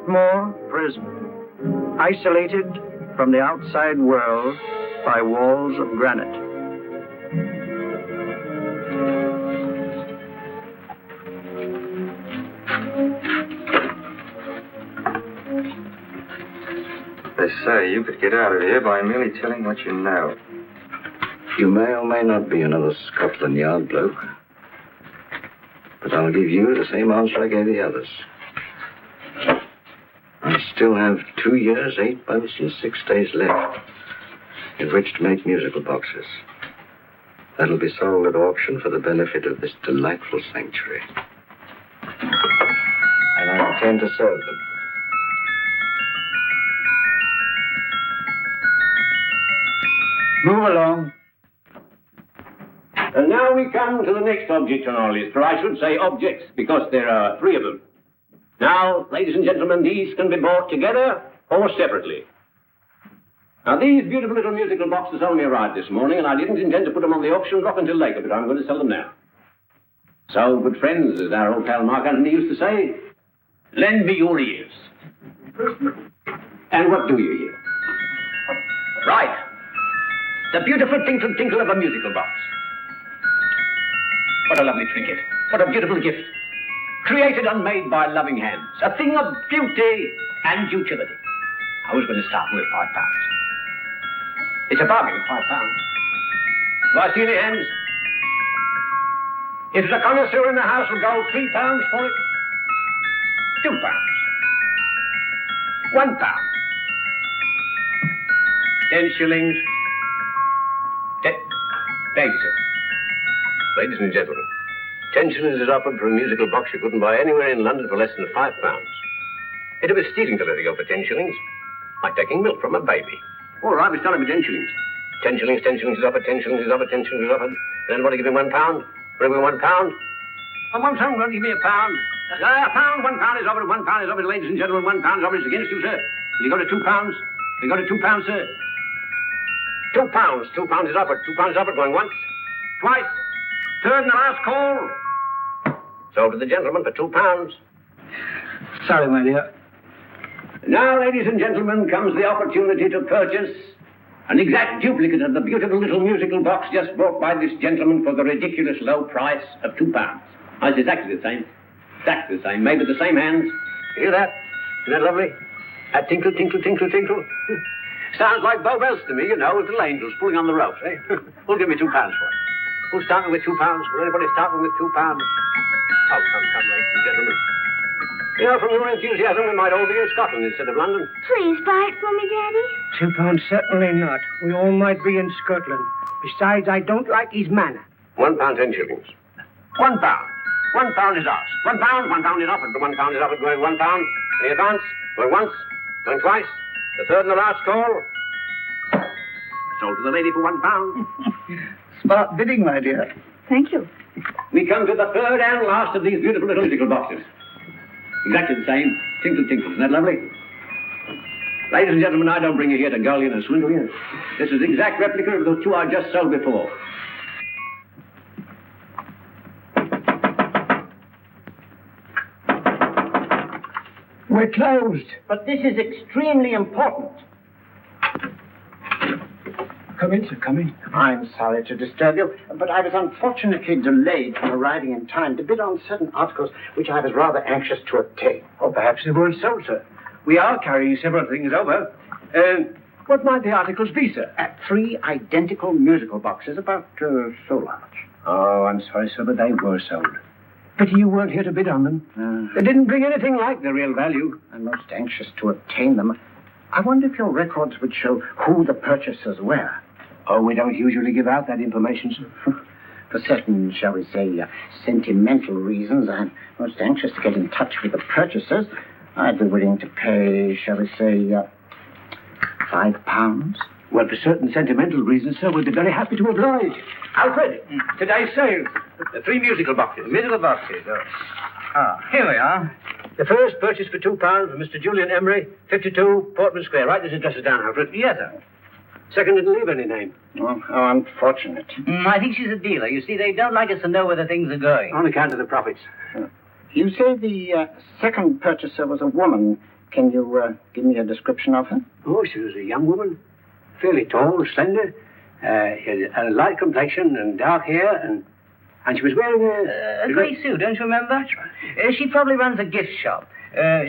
more prison, isolated from the outside world by walls of granite. They say you could get out of here by merely telling what you know. You may or may not be another Scotland Yard bloke. But I'll give you the same answer I gave the others. I still have 2 years, 8 months, and 6 days left in which to make musical boxes. That'll be sold at auction for the benefit of this delightful sanctuary. And I intend to serve them. Move along. And now we come to the next object on our list, or I should say objects, because there are 3 of them. Now, ladies and gentlemen, these can be bought together or separately. Now, these beautiful little musical boxes only arrived this morning, and I didn't intend to put them on the auction block until later, but I'm going to sell them now. So, good friends, as our old pal Mark Antony used to say, lend me your ears. And what do you hear? Right. The beautiful tinkle-tinkle of a musical box. What a lovely trinket. What a beautiful gift. Created and made by loving hands. A thing of beauty and utility. I was going to start with £5. It's a bargain, £5. Do I see any hands? If there's a connoisseur in the house, will go £3 for it. £2. £1. 10 shillings. Thank you, sir. Ladies and gentlemen, 10 shillings is offered for a musical box you couldn't buy anywhere in London for less than £5. It'd be stealing to let it go for 10 shillings. Like taking milk from a baby. All right, we started with 10 shillings. 10 shillings, 10 shillings is offered, 10 shillings is offered, 10 shillings is offered. Then anybody give me £1? Bring me £1? And £1 won't give me £1. £1 is offered, £1 is offered, ladies and gentlemen, £1 is offered. It's against you, sir. Will you go to £2? Will you go to £2, sir? £2. £2 is offered. £2 is offered. Going once, twice, third and the last call. Sold to the gentleman for £2. Sorry, my dear. Now, ladies and gentlemen, comes the opportunity to purchase an exact duplicate of the beautiful little musical box just bought by this gentleman for the ridiculous low price of £2. Oh, it's exactly the same. Exactly the same. Made with the same hands. You hear that? Isn't that lovely? That tinkle, tinkle, tinkle, tinkle. Sounds like Bow Bells to me, you know, with little angels pulling on the ropes, eh? Who'll give me £2 for it? Who's starting with £2? Will anybody starting with £2? Oh, come, ladies and gentlemen. You know, from your enthusiasm, we might all be in Scotland instead of London. Please buy it for me, Daddy. £2, certainly not. We all might be in Scotland. Besides, I don't like his manner. £1, 10 shillings. £1. £1 is ours. £1 is offered. The £1 is offered, going £1. Any advance? Going once, going twice. The third and the last call. Sold to the lady for £1. Smart bidding, my dear. Thank you. We come to the third and last of these beautiful little musical boxes. Exactly the same. Tinkle, tinkle. Isn't that lovely? Ladies and gentlemen, I don't bring you here to gull you and swindle you. This is the exact replica of the 2 I just sold before. We're closed. But this is extremely important. Come in, sir, come in. I'm sorry to disturb you, but I was unfortunately delayed from arriving in time to bid on certain articles which I was rather anxious to obtain. Or perhaps they weren't sold, sir. We are carrying several things over. What might the articles be, sir? 3 identical musical boxes, about so large. Oh, I'm sorry, sir, but they were sold. Pity you weren't here to bid on them. They didn't bring anything like their real value. I'm most anxious to obtain them. I wonder if your records would show who the purchasers were. Oh, we don't usually give out that information, sir. For certain, shall we say, sentimental reasons, I'm most anxious to get in touch with the purchasers. I'd be willing to pay, shall we say, £5. Well, for certain sentimental reasons, sir, we'd be very happy to oblige. Alfred, today's sale. The 3 musical boxes. Musical boxes, here we are. The first purchased for £2 from Mr. Julian Emery, 52 Portman Square. Write this address down, Alfred. Yes, sir. Second didn't leave any name. Oh, how unfortunate. I think she's a dealer. You see, they don't like us to know where the things are going. On account of the profits. You say the second purchaser was a woman, Can you give me a description of her? Oh, she was a young woman, fairly tall, slender, had a light complexion and dark hair, and she was wearing a grey suit, don't you remember? That's right. She probably runs a gift shop.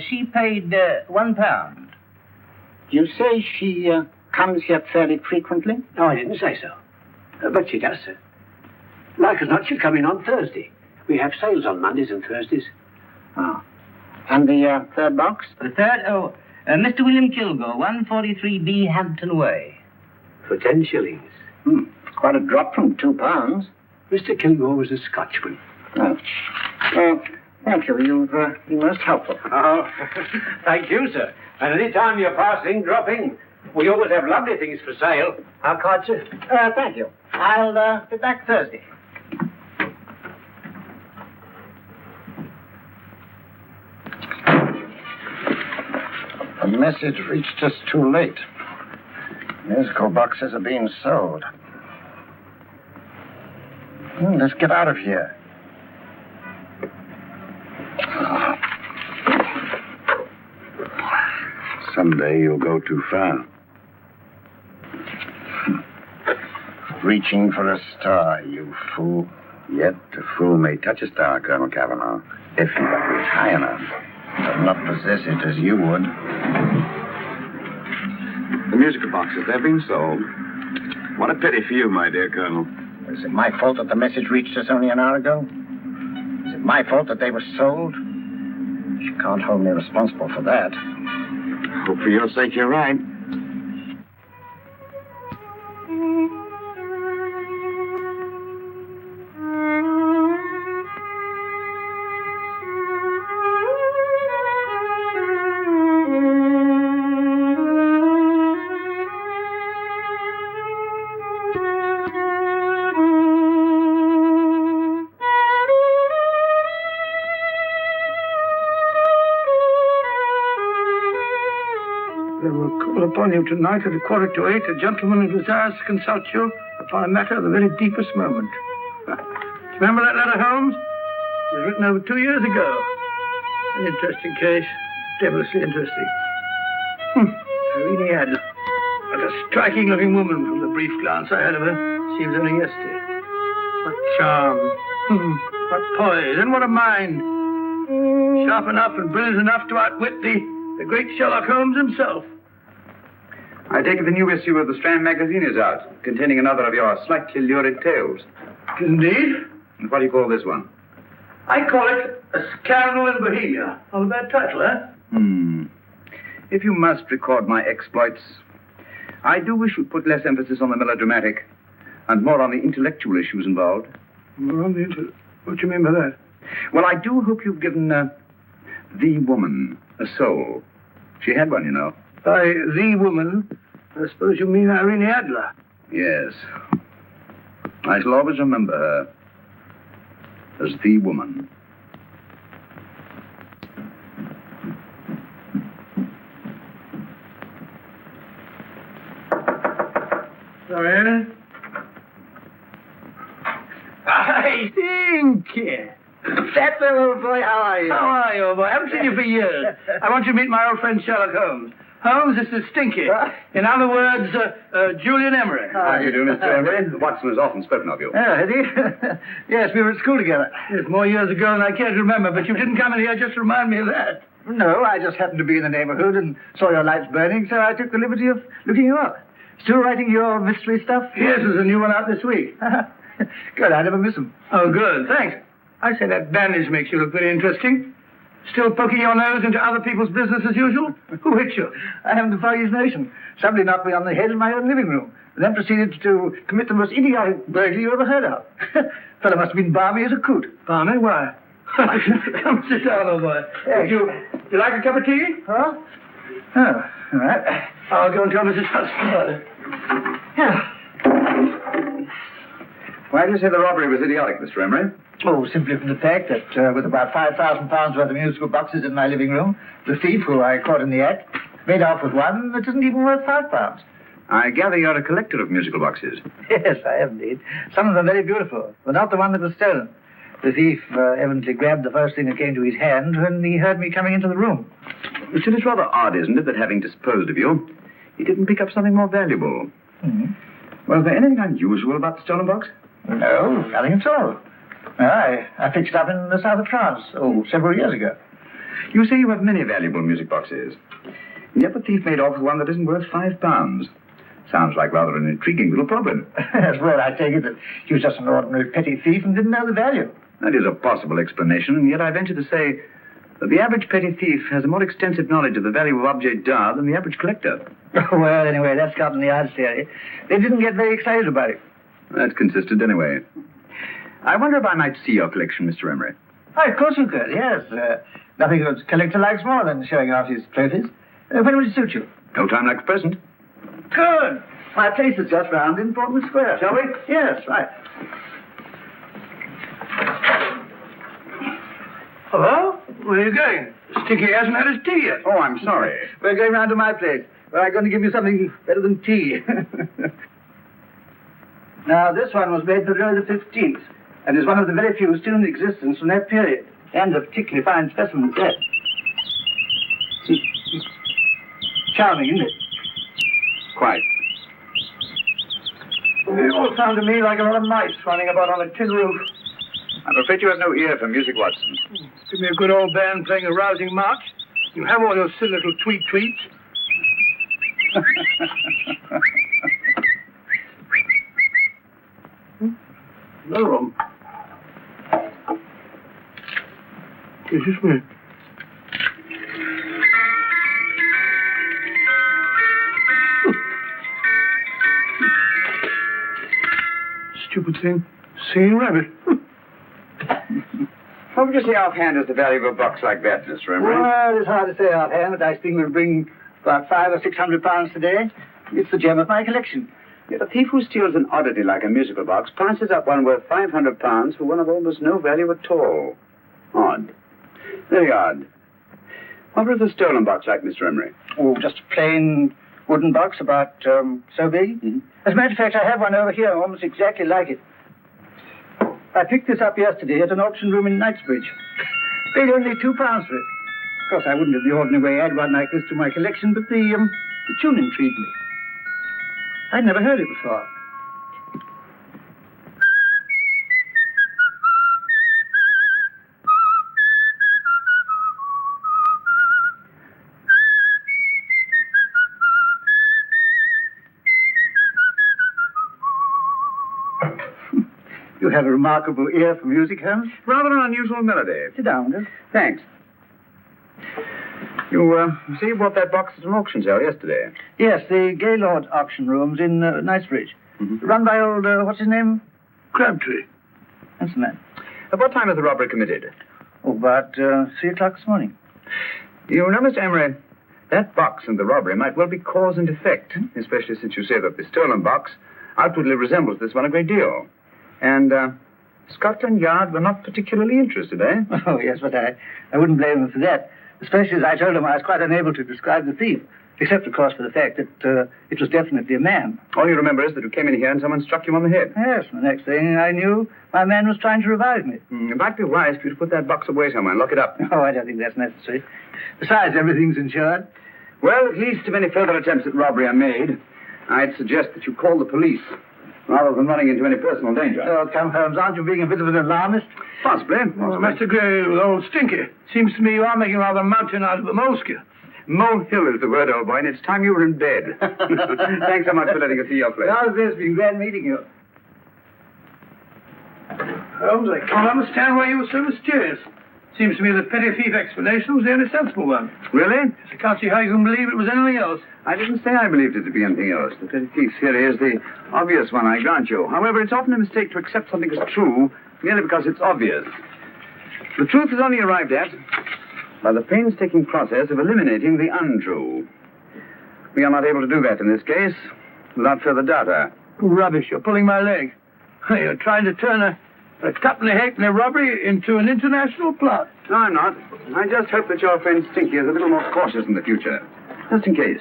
She paid £1. You say she comes here fairly frequently? No, I didn't say so. But she does, sir. Like as not, she'll come in on Thursday. We have sales on Mondays and Thursdays. Oh. And the third box? The third? Oh, Mr. William Kilgore, 143B Hampton Way. For 10 shillings. Quite a drop from £2. Mr. Kilgore was a Scotchman. Oh. Thank you. You've been most helpful. Oh, thank you, sir. And any time you're passing, dropping, we always have lovely things for sale. Our card, sir? Thank you. I'll be back Thursday. The message reached us too late. Musical boxes are being sold. Let's get out of here. Someday you'll go too far. Reaching for a star, you fool. Yet a fool may touch a star, Colonel Cavanaugh, if he but reach high enough. But not possess it as you would. The musical boxes, they've been sold. What a pity for you, my dear Colonel. Is it my fault that the message reached us only an hour ago? Is it my fault that they were sold? You can't hold me responsible for that. Hope for your sake you're right. Upon you tonight at 7:45, a gentleman who desires to consult you upon a matter of the very deepest moment. Remember that letter, Holmes? It was written over 2 years ago. An interesting case. Devilishly interesting. Irene Adler. What a striking-looking woman from the brief glance I had of her. Seems only yesterday. What charm. What poise. And what a mind. Sharp enough and brilliant enough to outwit the great Sherlock Holmes himself. I take it the new issue of the Strand magazine is out, containing another of your slightly lurid tales. Indeed. And what do you call this one? I call it A Scandal in Bohemia. Not a bad title, eh? If you must record my exploits, I do wish you'd put less emphasis on the melodramatic and more on the intellectual issues involved. More on the What do you mean by that? Well, I do hope you've given the woman a soul. She had one, you know. By the woman, I suppose you mean Irene Adler. Yes. I shall always remember her as the woman. Sorry. I think. That little boy, how are you? How are you, old boy? I haven't seen you for years. I want you to meet my old friend Sherlock Holmes. Holmes, this is Stinky. In other words, Julian Emery. How do you do, Mr. Emery? Watson has often spoken of you. Oh, has he? Yes, we were at school together. It's more years ago than I care to remember, but you didn't come in here just to remind me of that. No, I just happened to be in the neighborhood and saw your lights burning, so I took the liberty of looking you up. Still writing your mystery stuff? Yes, there's a new one out this week. Good, I never miss them. Oh, good, thanks. I say that bandage makes you look very interesting. Still poking your nose into other people's business as usual? Who hit you? I haven't the foggiest notion. Somebody knocked me on the head in my own living room, and then proceeded to commit the most idiotic burglary you ever heard of. Fellow must have been balmy as a coot. Balmy? Why? Come sit down, old boy. Yes. You like a cup of tea? Huh? Oh, all right. I'll go and tell Mrs. Hudson about it. Yeah. Why do you say the robbery was idiotic, Mr. Emery? Oh, simply from the fact that with about £5,000 worth of musical boxes in my living room, the thief, who I caught in the act, made off with one that isn't even worth £5. I gather you're a collector of musical boxes. Yes, I am indeed. Some of them very beautiful, but not the one that was stolen. The thief evidently grabbed the first thing that came to his hand when he heard me coming into the room. Still, it's rather odd, isn't it, that having disposed of you, he didn't pick up something more valuable. Mm-hmm. Was there anything unusual about the stolen box? No, nothing at all. I picked it up in the south of France, several years ago. You say you have many valuable music boxes. And yet the thief made off with one that isn't worth £5. Sounds like rather an intriguing little problem. Well, I take it that he was just an ordinary petty thief and didn't know the value. That is a possible explanation, and yet I venture to say that the average petty thief has a more extensive knowledge of the value of objets d'art than the average collector. Well, anyway, that's Scotland Yard's theory. They didn't get very excited about it. That's consistent anyway. I wonder if I might see your collection, Mr. Emery. Oh, of course you could, yes. Nothing a collector likes more than showing off his trophies. When will it suit you? No time like the present. Good. My place is just round in Portman Square. Shall we? Yes, right. Hello? Where are you going? Sticky hasn't had his tea yet. Oh, I'm sorry. We're going round to my place, where I'm going to give you something better than tea. Now, this one was made for Louis XV, and is one of the very few still in existence from that period, and a particularly fine specimen at that. Charming, isn't it? Quite. It all sounded to me like a lot of mice running about on a tin roof. I'm afraid you have no ear for music, Watson. Give me a good old band playing a rousing march. You have all those silly little tweets. No room. This is me. Stupid thing. Singing rabbit. What would you say offhand is the value of a box like that, Mr. Emery? Well, it's hard to say offhand, but I think we'll bring about £500 or £600 today. It's the gem of my collection. Yet a thief who steals an oddity like a musical box passes up one worth £500 for one of almost no value at all. Odd. Very odd. What was the stolen box like, Mr. Emery? Oh, just a plain wooden box about so big. Mm-hmm. As a matter of fact, I have one over here almost exactly like it. I picked this up yesterday at an auction room in Knightsbridge. Paid only £2 for it. Of course, I wouldn't in the ordinary way add one like this to my collection, but the tune intrigued me. I'd never heard it before. You have a remarkable ear for music, Holmes. Rather an unusual melody. Sit down, Will. Thanks. You say you bought that box at an auction sale yesterday? Yes, the Gaylord auction rooms in Knightsbridge. Mm-hmm. Run by old, what's his name? Crabtree. That's the man. At what time was the robbery committed? Oh, about 3 o'clock this morning. You know, Mr. Emery, that box and the robbery might well be cause and effect, especially since you say that the stolen box outwardly resembles this one a great deal. And Scotland Yard were not particularly interested, eh? Oh, yes, but I wouldn't blame them for that. Especially as I told them I was quite unable to describe the thief. Except, of course, for the fact that it was definitely a man. All you remember is that you came in here and someone struck you on the head. Yes, and the next thing I knew, my man was trying to revive me. It might be wise for you to put that box away somewhere and lock it up. Oh, I don't think that's necessary. Besides, everything's insured. Well, at least if any further attempts at robbery are made, I'd suggest that you call the police, rather than running into any personal danger. Oh, come, Holmes, aren't you being a bit of an alarmist? Possibly. Oh, Mr. Gray, with old Stinky. Seems to me you are making rather a mountain out of a molehill. Molehill is the word, old boy, and it's time you were in bed. Thanks so much for letting us see your place. How's this? Been glad meeting you. Holmes, I can't understand why you were so mysterious. Seems to me the petty thief explanation was the only sensible one. Really? I can't see how you can believe it was anything else. I didn't say I believed it to be anything else. The petty thief theory is the obvious one, I grant you. However, it's often a mistake to accept something as true merely because it's obvious. The truth is only arrived at by the painstaking process of eliminating the untrue. We are not able to do that in this case without further data. Rubbish, you're pulling my leg. You're trying to turn a tuppenny halfpenny robbery into an international plot. No, I'm not. I just hope that your friend Stinky is a little more cautious in the future. Just in case.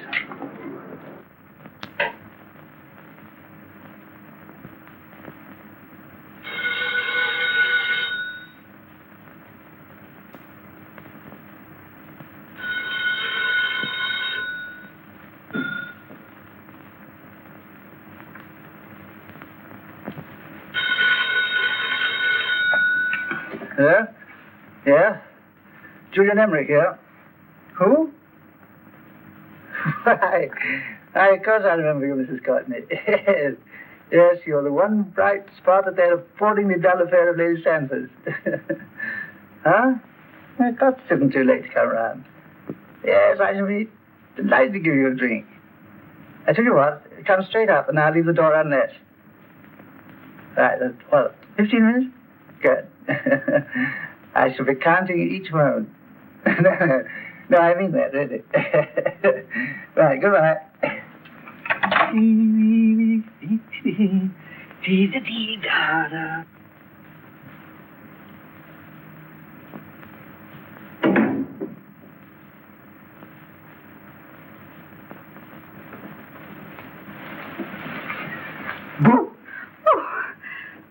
Yeah? Yeah? Julian Emmerich here. Who? Of course I remember you, Mrs. Courtney. Yes. Yes, you're the one bright spot at that appallingly dull affair of Lady Sanford's. Huh? Of course it isn't too late to come round. Yes, I shall be delighted to give you a drink. I tell you what, come straight up and I'll leave the door unlatched. Right, that's, 15 minutes? Good. I shall be counting each moment. No, I mean that, really. Right, goodbye.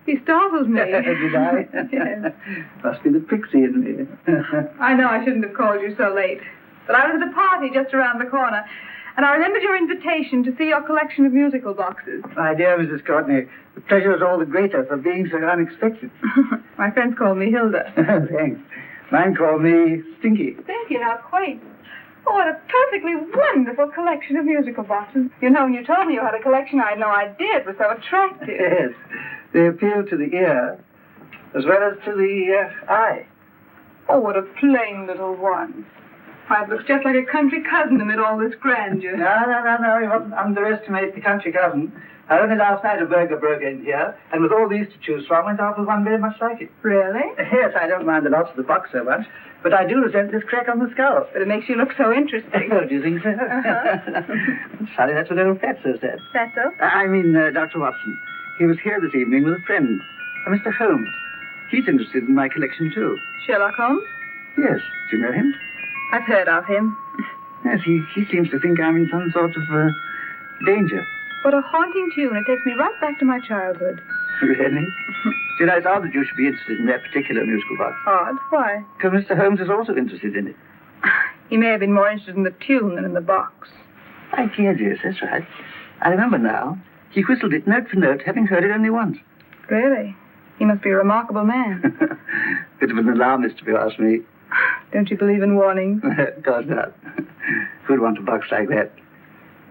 He startled me. Did I? Yes. Must be the pixie in me. I know I shouldn't have called you so late. But I was at a party just around the corner, and I remembered your invitation to see your collection of musical boxes. My dear Mrs. Courtney, the pleasure is all the greater for being so unexpected. My friends call me Hilda. Thanks. Mine call me Stinky. Thank you, how quaint. Oh, what a perfectly wonderful collection of musical boxes. You know, when you told me you had a collection, I had no idea it was so attractive. Yes. They appeal to the ear as well as to the eye. Oh, what a plain little one. Why, it looks just like a country cousin amid all this grandeur. No. You mustn't underestimate the country cousin. Only last night a burglar broke in here, and with all these to choose from, went off with one very much like it. Really? Yes, I don't mind the loss of the box so much, but I do resent this crack on the skull. But it makes you look so interesting. Oh, do you think so? Sorry, that's what old Fatso said. Fatso? I mean, Dr. Watson. He was here this evening with a friend, Mr. Holmes. He's interested in my collection, too. Sherlock Holmes? Yes. Do you know him? I've heard of him. Yes, he seems to think I'm in some sort of danger. What a haunting tune. It takes me right back to my childhood. Really? You know, it's odd that you should be interested in that particular musical box. Odd? Why? Because Mr. Holmes is also interested in it. He may have been more interested in the tune than in the box. My dear, yes, that's right. I remember now. He whistled it note for note, having heard it only once. Really? He must be a remarkable man. Bit of an alarmist, if you ask me. Don't you believe in warnings? Of course not. Who'd want a box like that?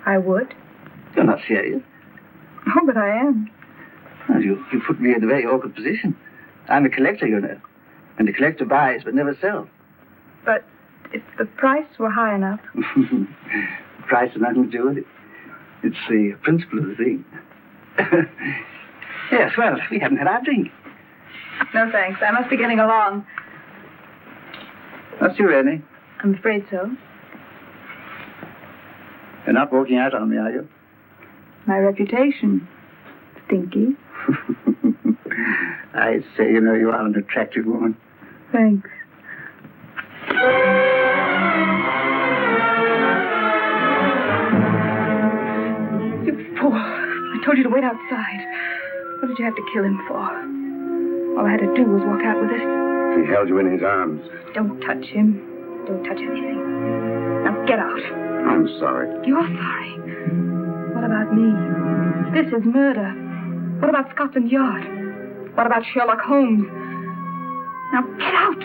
I would. You're not serious. Oh, but I am. Well, you put me in a very awkward position. I'm a collector, you know. And a collector buys but never sells. But if the price were high enough... The price has nothing to do with it. It's the principle of the thing. Yes, well, we haven't had our drink. No, thanks. I must be getting along. That's you, Rennie. I'm afraid so. You're not walking out on me, are you? My reputation. Stinky. I say, you know, you are an attractive woman. Thanks. You fool. I told you to wait outside. What did you have to kill him for? All I had to do was walk out with it. He held you in his arms. Don't touch him. Don't touch anything. Now get out. I'm sorry. You're sorry. What about me? This is murder. What about Scotland Yard? What about Sherlock Holmes? Now get out!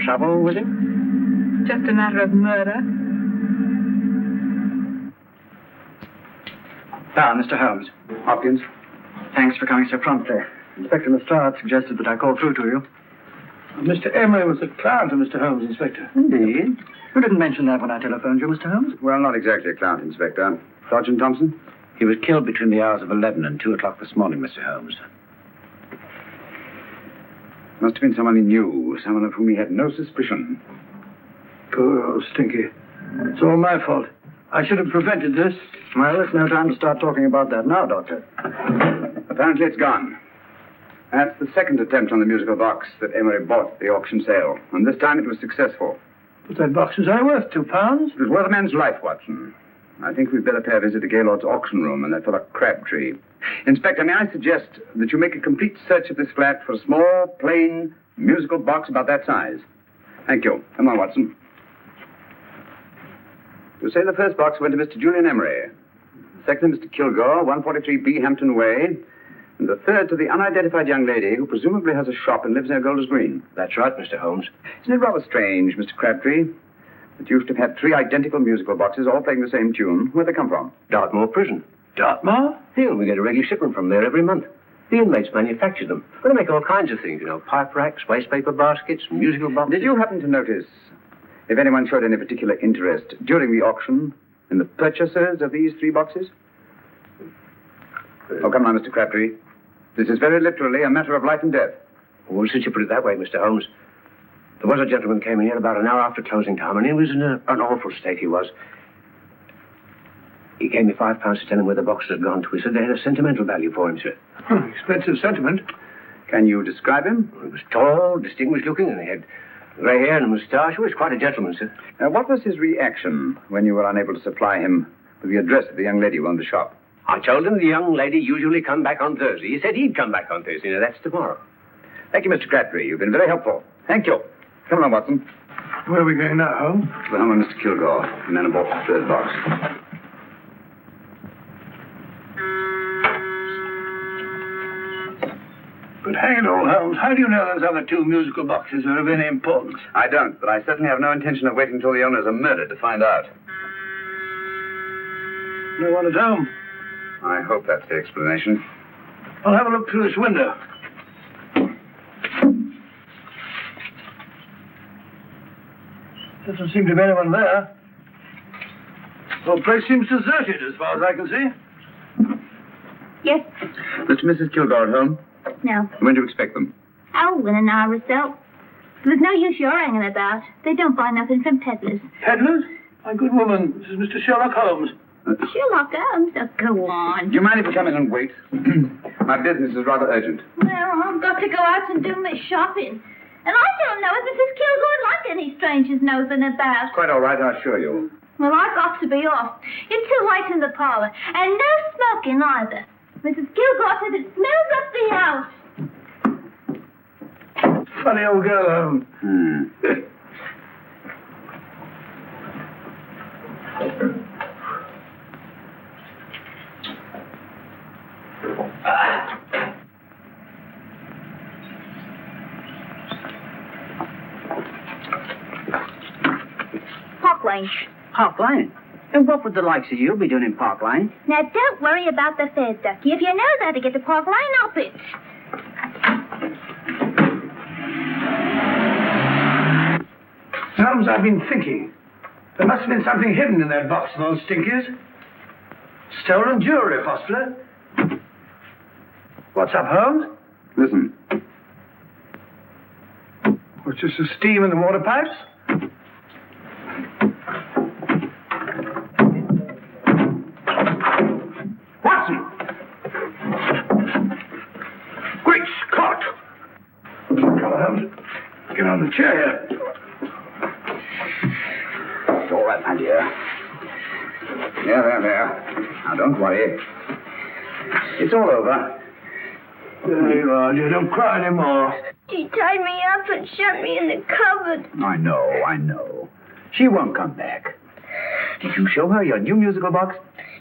Trouble with him? Just a matter of murder. Mr. Holmes. Hopkins. Thanks for coming so promptly. Inspector Lestrade suggested that I call through to you. Mr. Emery was a client of Mr. Holmes, Inspector. Indeed. You didn't mention that when I telephoned you, Mr. Holmes. Well, not exactly a client, Inspector. Sergeant Thompson? He was killed between the hours of 11 and 2 o'clock this morning, Mr. Holmes. Must have been someone he knew, someone of whom he had no suspicion. Poor old Stinky. It's all my fault. I should have prevented this. Well, it's no time to start talking about that now, Doctor. Apparently it's gone. That's the second attempt on the musical box that Emery bought at the auction sale. And this time it was successful. But that box was only worth £2. It was worth a man's life, Watson. I think we'd better pay a visit to Gaylord's auction room and that fellow Crabtree. Inspector, may I suggest that you make a complete search of this flat for a small, plain, musical box about that size? Thank you. Come on, Watson. You say the first box went to Mr. Julian Emery. The second to Mr. Kilgore, 143B Hampton Way. And the third to the unidentified young lady who presumably has a shop and lives near Golders Green. That's right, Mr. Holmes. Isn't it rather strange, Mr. Crabtree, that you used to have had 3 identical musical boxes all playing the same tune? Where'd they come from? Dartmoor Prison. Dartmoor? Here, we get a regular shipment from there every month. The inmates manufacture them. Well, they make all kinds of things, pipe racks, waste paper baskets, musical boxes. Did you happen to notice if anyone showed any particular interest during the auction in the purchasers of these 3 boxes? Oh, come on, Mr. Crabtree. This is very literally a matter of life and death. Well, since you put it that way, Mr. Holmes, there was a gentleman came in here about an hour after closing time, and he was in an awful state, he was. He gave me £5 to tell him where the boxes had gone to. He said they had a sentimental value for him, sir. Expensive sentiment. Can you describe him? He was tall, distinguished looking, and he had grey hair and a moustache. He was quite a gentleman, sir. What was his reaction when you were unable to supply him with the address of the young lady who owned the shop? I told him the young lady usually come back on Thursday. He said he'd come back on Thursday. Now, that's tomorrow. Thank you, Mr. Crabtree. You've been very helpful. Thank you. Come on, Watson. Where are we going now, Holmes? To the home of Mr. Kilgore, the man who bought the third box. But hang it all, Holmes, how do you know those other 2 musical boxes are of any importance? I don't, but I certainly have no intention of waiting until the owners are murdered to find out. No one at home. I hope that's the explanation. I'll have a look through this window. Doesn't seem to be anyone there. The whole place seems deserted as far as I can see. Yes. Mr. and Mrs. Kilgore at home? No. When do you expect them? Oh, in an hour or so. There's no use your hanging about. They don't buy nothing from peddlers. Peddlers? My good woman, this is Mr. Sherlock Holmes. Sherlock Holmes? Oh, go on. Do you mind if we come in and wait? My business is rather urgent. Well, I've got to go out and do my shopping. And I don't know if Mrs. Kilgore'd like any strangers nosing about. Quite all right, I assure you. Well, I've got to be off. It's too late in the parlor. And no smoking either. Mrs. Kilgore said it smells up the house. Funny old girl, Holmes. Park Lane. Park Lane? And what would the likes of you be doing in Park Lane? Now, don't worry about the fare, Ducky. If you know how to get to Park Lane, up it. Holmes, I've been thinking. There must have been something hidden in that box of those stinkies. Stolen jewelry, possibly. What's up, Holmes? Listen. What's this, the steam in the water pipes? Watson! Great Scott! Come on, Holmes. Get on the chair here. It's all right, my dear. There. Now, don't worry. It's all over. There you are, dear. Don't cry anymore. She tied me up and shut me in the cupboard. I know. She won't come back. Did you show her your new musical box?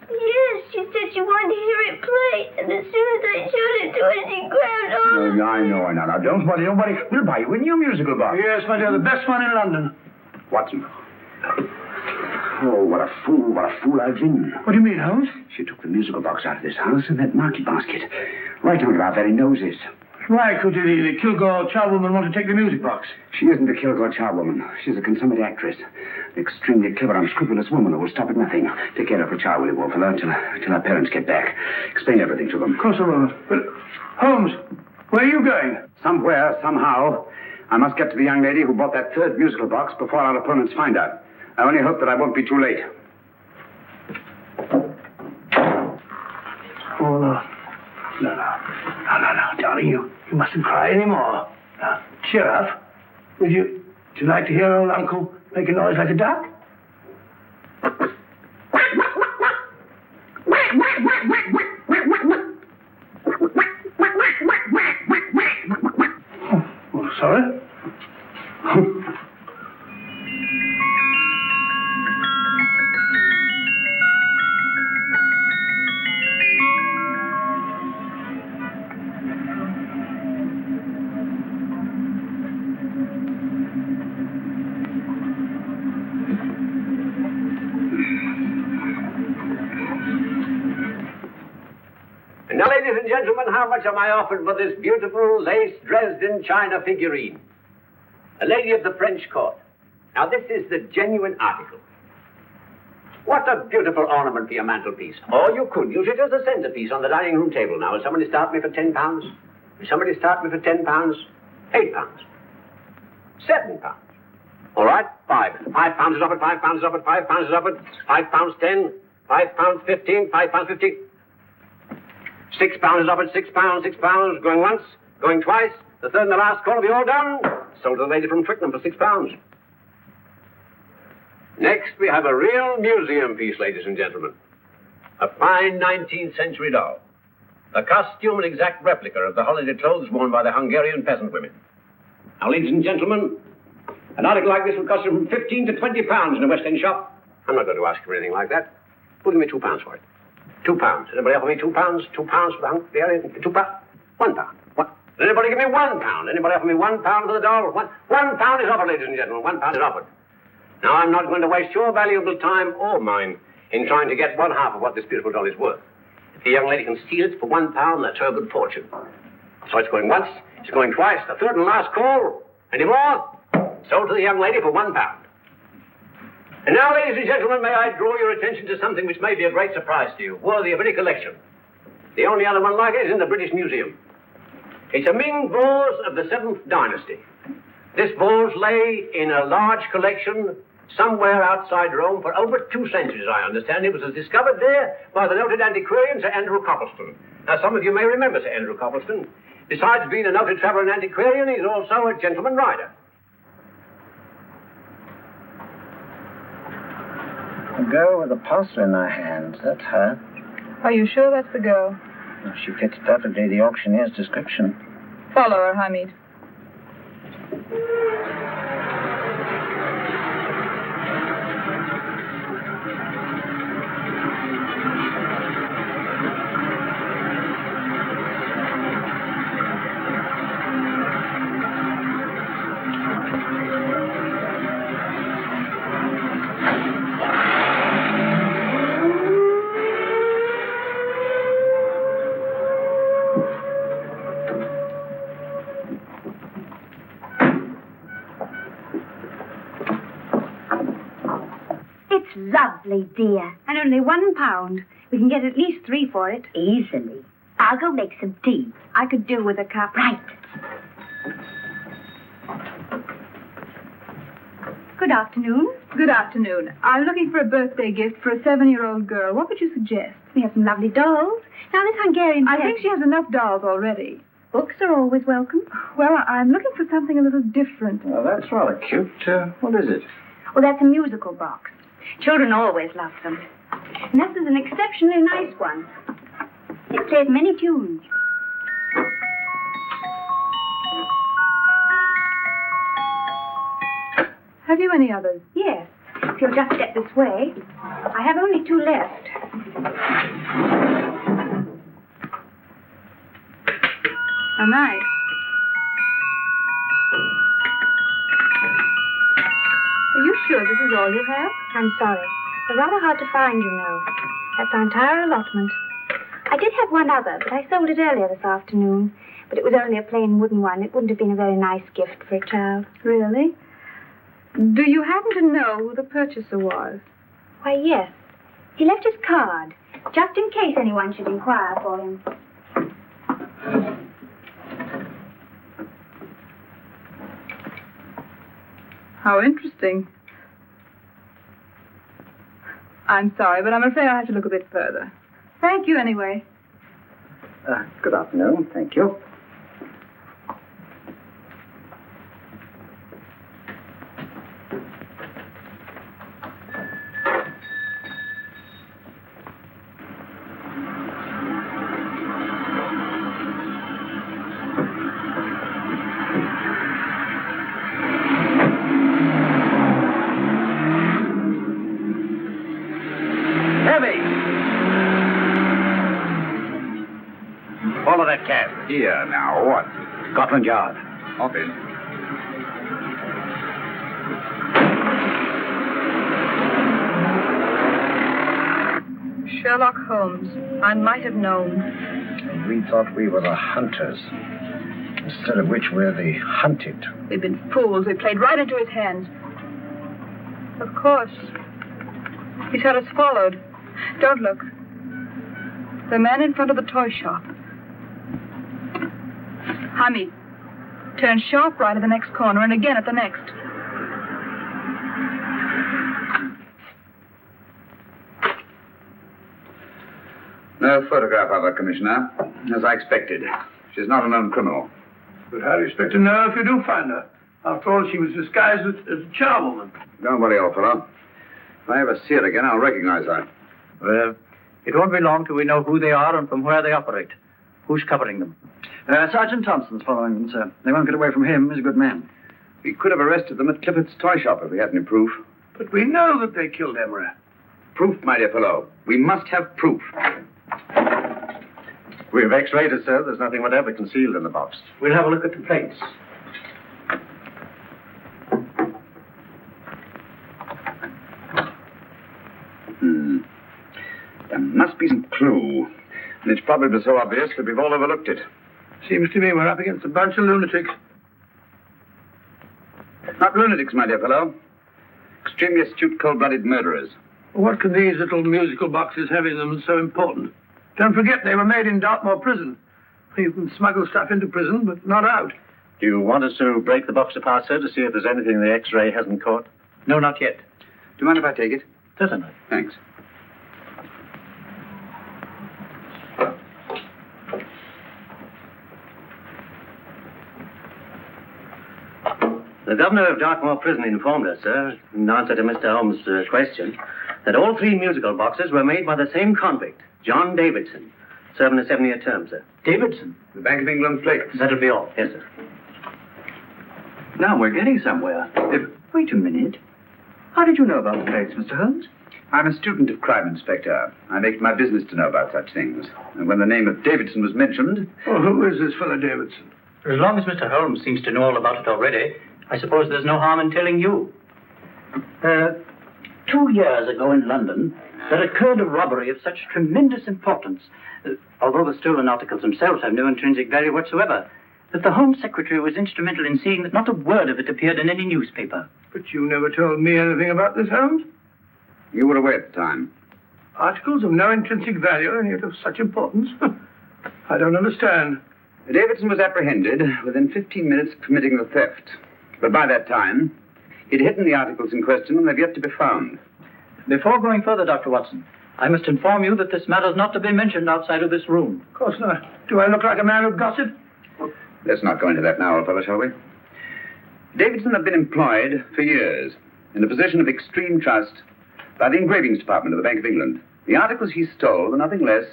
Yes, she said she wanted to hear it play. And as soon as I showed it to her, she grabbed on it. I know. Now, don't worry. We'll buy you a new musical box. Yes, my dear, the best one in London. Watson. Oh, what a fool I've been. What do you mean, Holmes? She took the musical box out of this house in that market basket. Right under our very noses. Why could the Kilgore charwoman want to take the music box? She isn't a Kilgore charwoman. She's a consummate actress. An extremely clever, unscrupulous woman who will stop at nothing. Take care of her child, will you, Wolfella, till her parents get back. Explain everything to them. Of course I will. But, Holmes, where are you going? Somewhere, somehow. I must get to the young lady who bought that third musical box before our opponents find her. I only hope that I won't be too late. Oh, no, darling, you You mustn't cry any more. Now, cheer up. Would you like to hear old Uncle make a noise like a duck? Oh, sorry? Now, ladies and gentlemen, how much am I offered for this beautiful lace Dresden china figurine? A lady of the French court. Now, this is the genuine article. What a beautiful ornament for your mantelpiece. Or you could use it as a centerpiece on the dining room table. Now, will somebody start me for £10? Will somebody start me for £10? £8? £7? All right, £5 is offered, £5 is offered, £5 is offered, £5.10, £5.15, £5.15. £6 is offered, £6, £6, going once, going twice, the third and the last call will be all done. Sold to the lady from Twickenham for £6. Next, we have a real museum piece, ladies and gentlemen. A fine 19th century doll. A costume and exact replica of the holiday clothes worn by the Hungarian peasant women. Now, ladies and gentlemen, an article like this will cost you from £15 to £20 in a West End shop. I'm not going to ask you for anything like that. Who'll give me £2 for it? £2. Anybody offer me £2? £2 for the Hungarian? £2? £1. What? Does anybody give me £1? Anybody offer me £1 for the doll? £1 is offered, ladies and gentlemen. £1 is offered. Now, I'm not going to waste your valuable time or mine in trying to get one half of what this beautiful doll is worth. If the young lady can steal it for £1, that's her good fortune. So it's going once, it's going twice, the third and last call. Any more? Sold to the young lady for £1. And now, ladies and gentlemen, may I draw your attention to something which may be a great surprise to you, worthy of any collection. The only other one like it is in the British Museum. It's a Ming vase of the 7th dynasty. This vase lay in a large collection somewhere outside Rome for over 2 centuries, I understand. It was discovered there by the noted antiquarian Sir Andrew Coppleston. Now, some of you may remember Sir Andrew Coppleston. Besides being a noted traveller and antiquarian, he's also a gentleman rider. A girl with a parcel in her hand. That's her. Are you sure that's the girl? Well, she fits perfectly the auctioneer's description. Follow her, Hamid. Lovely, dear. And only £1. We can get at least 3 for it. Easily. I'll go make some tea. I could do with a cup. Right. Good afternoon. Good afternoon. I'm looking for a birthday gift for a 7-year-old girl. What would you suggest? We have some lovely dolls. Now, this Hungarian... I think she has enough dolls already. Books are always welcome. Well, I'm looking for something a little different. Well, that's rather cute. What is it? Well, that's a musical box. Children always love them. And this is an exceptionally nice one. It plays many tunes. Have you any others? Yes. If you'll just step this way. I have only 2 left. How nice. Are you sure this is all you have? I'm sorry. They're rather hard to find, you know. That's our entire allotment. I did have one other, but I sold it earlier this afternoon. But it was only a plain wooden one. It wouldn't have been a very nice gift for a child. Really? Do you happen to know who the purchaser was? Why, yes. He left his card, just in case anyone should inquire for him. How interesting. I'm sorry, but I'm afraid I'll have to look a bit further. Thank you, anyway. Good afternoon. Thank you. Follow that cab. Here, now, what? Scotland Yard. Office. Sherlock Holmes. I might have known. We thought we were the hunters, instead of which we're the hunted. We've been fools. We played right into his hands. Of course. He's had us followed. Don't look. The man in front of the toy shop. Hamid, turn sharp right at the next corner and again at the next. No photograph of her, Commissioner. As I expected. She's not a known criminal. But how do you expect to know if you do find her? After all, she was disguised as a charwoman. Don't worry, old fellow. If I ever see her again, I'll recognize her. Well, it won't be long till we know who they are and from where they operate. Who's covering them? Sergeant Thompson's following them, sir. They won't get away from him. He's a good man. We could have arrested them at Clifford's toy shop if we had any proof. But we know that they killed Emery. Proof, my dear fellow. We must have proof. We've x-rayed it, sir. There's nothing whatever concealed in the box. We'll have a look at the plates. There must be some clue. And it's probably so obvious that we've all overlooked it. Seems to me we're up against a bunch of lunatics. Not lunatics, my dear fellow. Extremely astute, cold-blooded murderers. What can these little musical boxes have in them so important? Don't forget they were made in Dartmoor prison. You can smuggle stuff into prison, but not out. Do you want us to break the box apart, sir, to see if there's anything the X-ray hasn't caught? No, not yet. Do you mind if I take it? Certainly. Thanks. The governor of Dartmoor Prison informed us, sir, in answer to Mr. Holmes' question, that all 3 musical boxes were made by the same convict, John Davidson, serving a 7-year term, sir. Davidson? The Bank of England plates. That'll be all. Yes, sir. Now we're getting somewhere. Wait a minute. How did you know about the plates, Mr. Holmes? I'm a student of crime, Inspector. I make it my business to know about such things. And when the name of Davidson was mentioned... Well, who is this fellow Davidson? As long as Mr. Holmes seems to know all about it already, I suppose there's no harm in telling you. 2 years ago in London, there occurred a robbery of such tremendous importance, although the stolen articles themselves have no intrinsic value whatsoever, that the Home Secretary was instrumental in seeing that not a word of it appeared in any newspaper. But you never told me anything about this, Holmes. You were away at the time. Articles of no intrinsic value and yet of such importance? I don't understand. Davidson was apprehended within 15 minutes of committing the theft. But by that time, he'd hidden the articles in question and they've yet to be found. Before going further, Dr. Watson, I must inform you that this matter's not to be mentioned outside of this room. Of course not. Do I look like a man who gossip? Let's not go into that now, old fellow, shall we? Davidson had been employed for years in a position of extreme trust by the engravings department of the Bank of England. The articles he stole were nothing less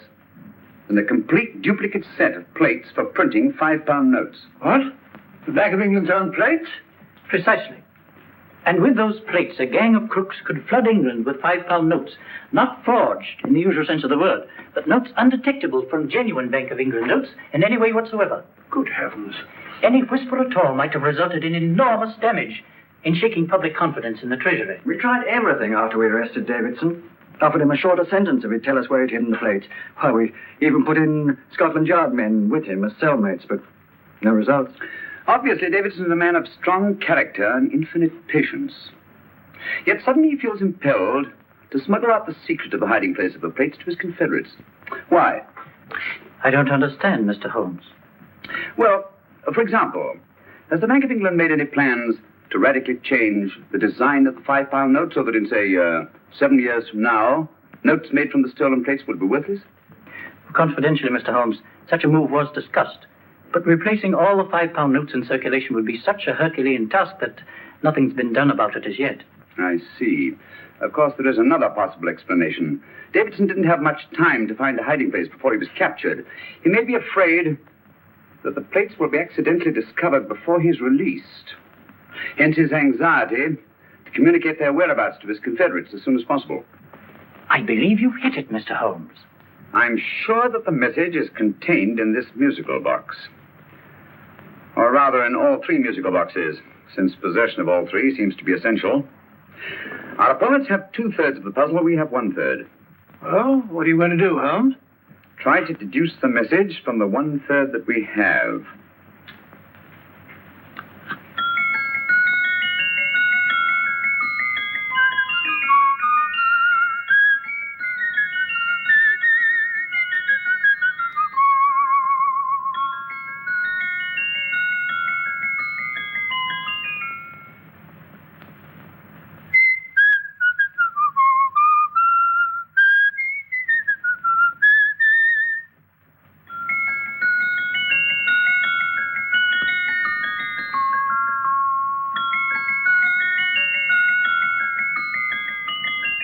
than a complete duplicate set of plates for printing £5 notes. What? The Bank of England's own plates? Precisely. And with those plates, a gang of crooks could flood England with £5 notes, not forged in the usual sense of the word, but notes undetectable from genuine Bank of England notes in any way whatsoever. Good heavens. Any whisper at all might have resulted in enormous damage in shaking public confidence in the Treasury. We tried everything after we arrested Davidson. Offered him a shorter sentence if he'd tell us where he'd hidden the plates. Why, we even put in Scotland Yard men with him as cellmates, but no results. Obviously, Davidson is a man of strong character and infinite patience. Yet suddenly he feels impelled to smuggle out the secret of the hiding place of the plates to his confederates. Why? I don't understand, Mr. Holmes. Well, for example, has the Bank of England made any plans to radically change the design of the £5 note so that in, say, 7 years from now, notes made from the stolen plates would be worthless? Confidentially, Mr. Holmes, such a move was discussed. But replacing all the £5 notes in circulation would be such a Herculean task that nothing's been done about it as yet. I see. Of course, there is another possible explanation. Davidson didn't have much time to find a hiding place before he was captured. He may be afraid that the plates will be accidentally discovered before he's released. Hence his anxiety to communicate their whereabouts to his confederates as soon as possible. I believe you've hit it, Mr. Holmes. I'm sure that the message is contained in this musical box. Or rather, in all three musical boxes, since possession of all three seems to be essential. Our opponents have 2/3 of the puzzle, we have 1/3. Well, what are you going to do, Holmes? Try to deduce the message from the 1/3 that we have.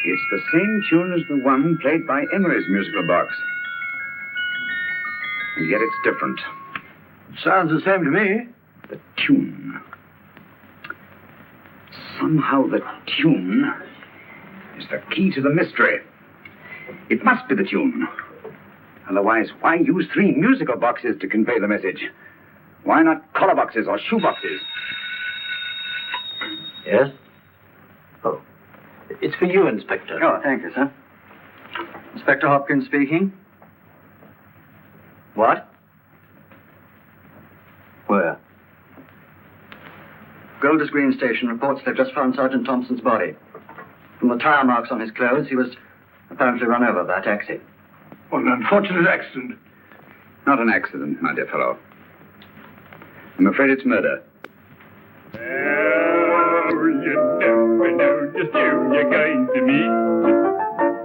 It's the same tune as the one played by Emery's musical box. And yet it's different. Sounds the same to me. The tune. Somehow the tune is the key to the mystery. It must be the tune. Otherwise, why use 3 musical boxes to convey the message? Why not collar boxes or shoe boxes? Yes? Oh. It's for you, Inspector. Oh, thank you, sir. Inspector Hopkins speaking. What? Where? Golders Green Station reports they've just found Sergeant Thompson's body. From the tire marks on his clothes, he was apparently run over by a taxi. What an unfortunate accident. Not an accident, my dear fellow. I'm afraid it's murder. You never know just who you're going to meet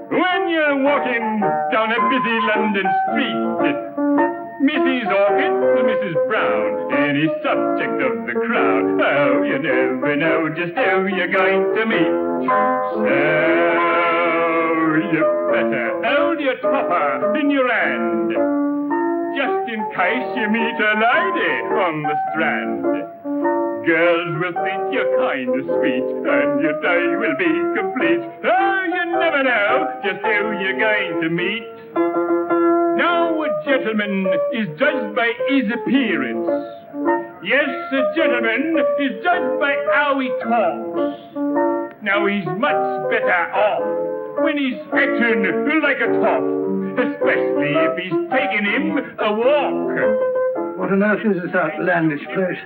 when you're walking down a busy London street. Mrs. Orchid to Mrs. Brown, any subject of the crowd. Oh, you never know just who you're going to meet. So you better hold your topper in your hand, just in case you meet a lady on the Strand. Girls will think you're kind of sweet, and your day will be complete. Oh, you never know just who you're going to meet. Now a gentleman is judged by his appearance. Yes, a gentleman is judged by how he talks. Now he's much better off when he's acting like a top, especially if he's taking him a walk. What on earth is this outlandish place?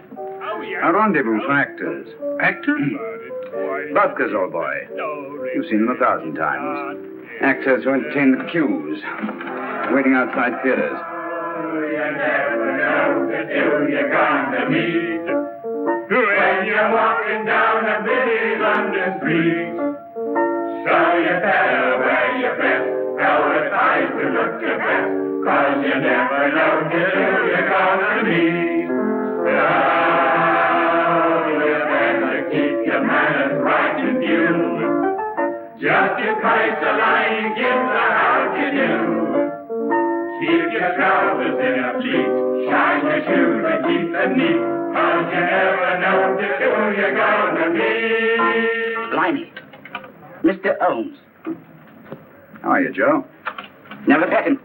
A rendezvous for actors. Actors? Buskers, old boy. You've seen them 1,000 times. Actors who entertain the queues, waiting outside theaters. You never know just who you're going to meet when you're walking down a busy London street. So you better wear your best, advertise to look your best, 'cause you never know just who you're going to meet. So you better keep your manners right in view, just in case a line gives a how to do. Keep your trousers in a pleat, shine your shoes and keep them neat, 'cause you never know just who you're gonna meet. Blimey. Mr. Holmes. How are you, Joe? Never met him.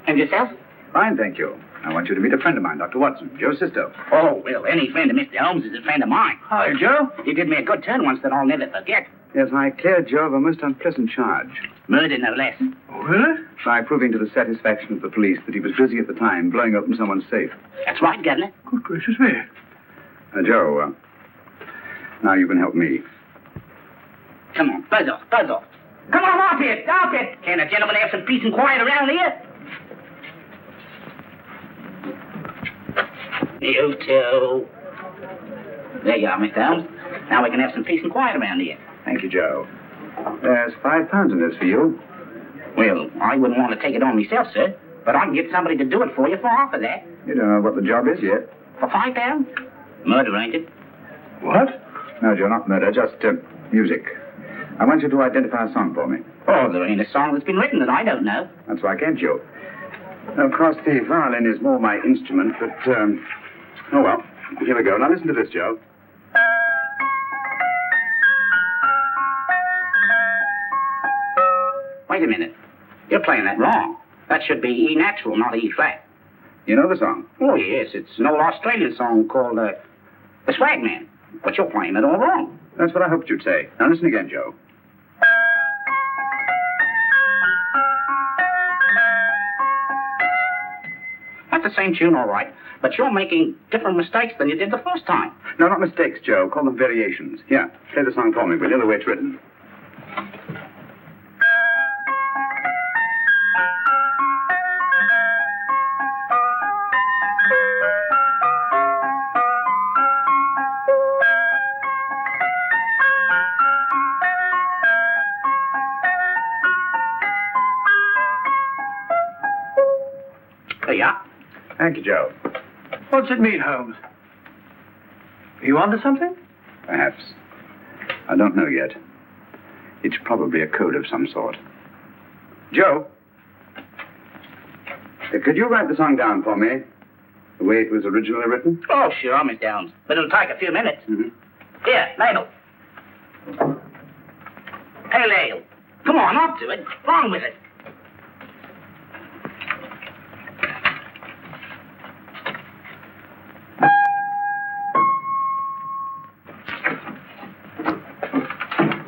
And yourself? Fine, thank you. I want you to meet a friend of mine, Dr. Watson, Joe's sister. Oh, well, any friend of Mr. Holmes is a friend of mine. Hi, Joe. You did me a good turn once that I'll never forget. Yes, I cleared Joe of a most unpleasant charge. Murder, no less. Oh, really? By proving to the satisfaction of the police that he was busy at the time blowing open someone's safe. That's right, Governor. Good gracious me. Joe, now you can help me. Come on, buzz off, buzz off. Come on, off it, off it. Can't a gentleman have some peace and quiet around here? You too. There you are, Mr. Holmes. Now we can have some peace and quiet around here. Thank you, Joe. There's £5 in this for you. Well, I wouldn't want to take it on myself, sir. But I can get somebody to do it for you for half of that. You don't know what the job is yet. For £5? Murder, ain't it? What? No, Joe, not murder, just music. I want you to identify a song for me. Oh, there ain't a song that's been written that I don't know. That's why I came to you. Of course, the violin is more my instrument, but, oh well. Here we go. Now listen to this, Joe. Wait a minute. You're playing that wrong. That should be E natural, not E flat. You know the song? Oh, yes. It's an old Australian song called The Swag Man. But you're playing it all wrong. That's what I hoped you'd say. Now listen again, Joe. That's the same tune, all right. But you're making different mistakes than you did the first time. No, not mistakes, Joe. Call them variations. Here, play the song for me, will you? The way it's written. There you are. Thank you, Joe. What's it mean, Holmes? Are you onto something? Perhaps. I don't know yet. It's probably a code of some sort. Joe? Could you write the song down for me? The way it was originally written? Oh, sure, Miss Downs. But it'll take a few minutes. Mm-hmm. Here, ladle. Pale ale. Come on, up to it. Wrong with it.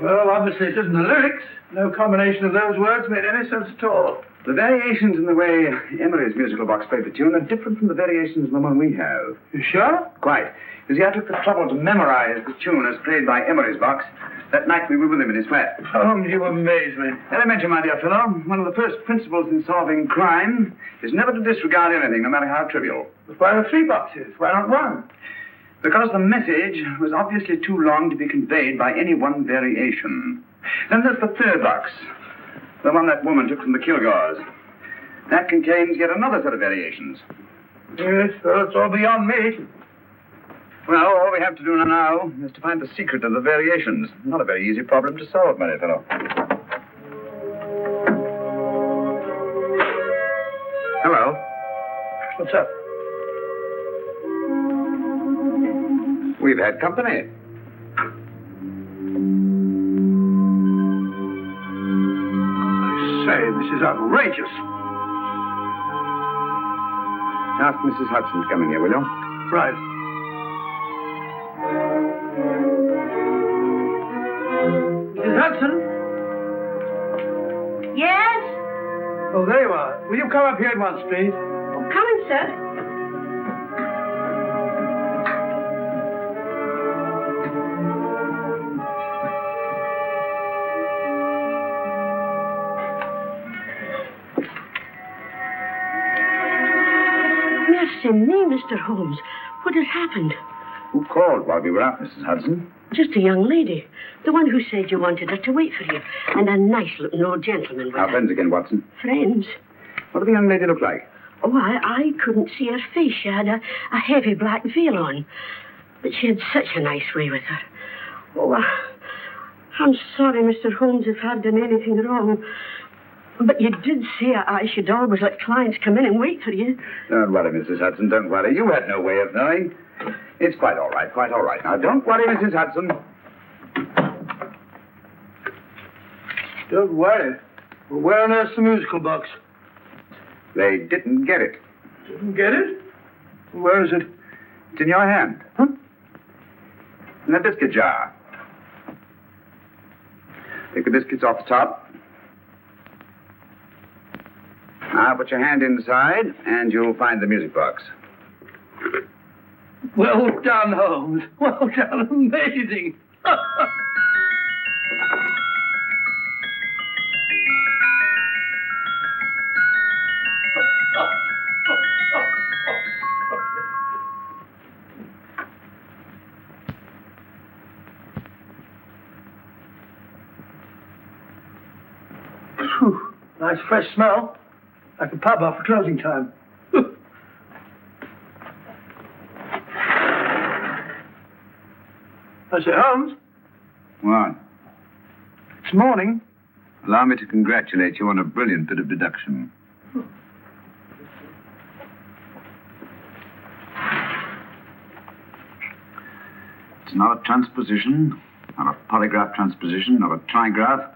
Well, obviously it isn't the lyrics. No combination of those words made any sense at all. The variations in the way Emery's musical box played the tune are different from the variations in the one we have. You sure? Quite. You see, I took the trouble to memorize the tune as played by Emery's box that night we were with him in his flat. Holmes, you amaze me. Elementary, my dear fellow. One of the first principles in solving crime is never to disregard anything, no matter how trivial. But why the 3 boxes? Why not 1? Because the message was obviously too long to be conveyed by any one variation. Then there's the 3rd box, the one that woman took from the Kilgores. That contains yet another set of variations. Yes, well, it's all beyond me. Well, all we have to do now is to find the secret of the variations. Not a very easy problem to solve, my dear fellow. Hello. What's up? We've had company. I say, this is outrageous. Ask Mrs. Hudson to come in here, will you? Right. Mrs. Hudson? Yes? Oh, there you are. Will you come up here at once, please? Oh, coming, sir. Mercy me, Mr. Holmes. What has happened? Who called while we were out, Mrs. Hudson? Just a young lady. The one who said you wanted her to wait for you. And a nice-looking old gentleman with Our her. friends again, Watson. Friends? What did the young lady look like? Oh, I couldn't see her face. She had a heavy black veil on. But she had such a nice way with her. Oh, I'm sorry, Mr. Holmes, if I've done anything wrong. But you did say I should always let clients come in and wait for you. Don't worry, Mrs. Hudson, don't worry. You had no way of knowing. It's quite all right, quite all right. Now, don't worry, Mrs. Hudson. Don't worry. Well, where on earth's the musical box? They didn't get it. Didn't get it? Where is it? It's in your hand. Huh? In that biscuit jar. Take the biscuits off the top. Now put your hand inside, and you'll find the music box. Well done, Holmes. Well done. Amazing. Whew. Nice fresh smell. Like a pub after closing time. I say, Holmes. What? It's morning. Allow me to congratulate you on a brilliant bit of deduction. It's not a transposition, not a polygraph transposition, not a trigraph,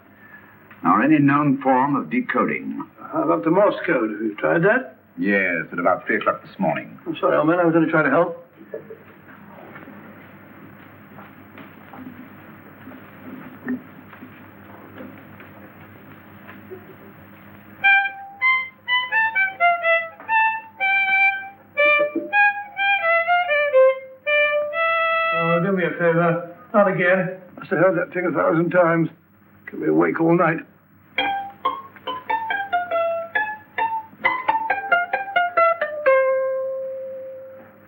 nor any known form of decoding. How about the Morse code? Have you tried that? Yes, at about 3 o'clock this morning. I'm sorry, old man. I was only trying to help. Oh, do me a favor. Not again. Must have heard that thing 1,000 times. Kept me awake all night.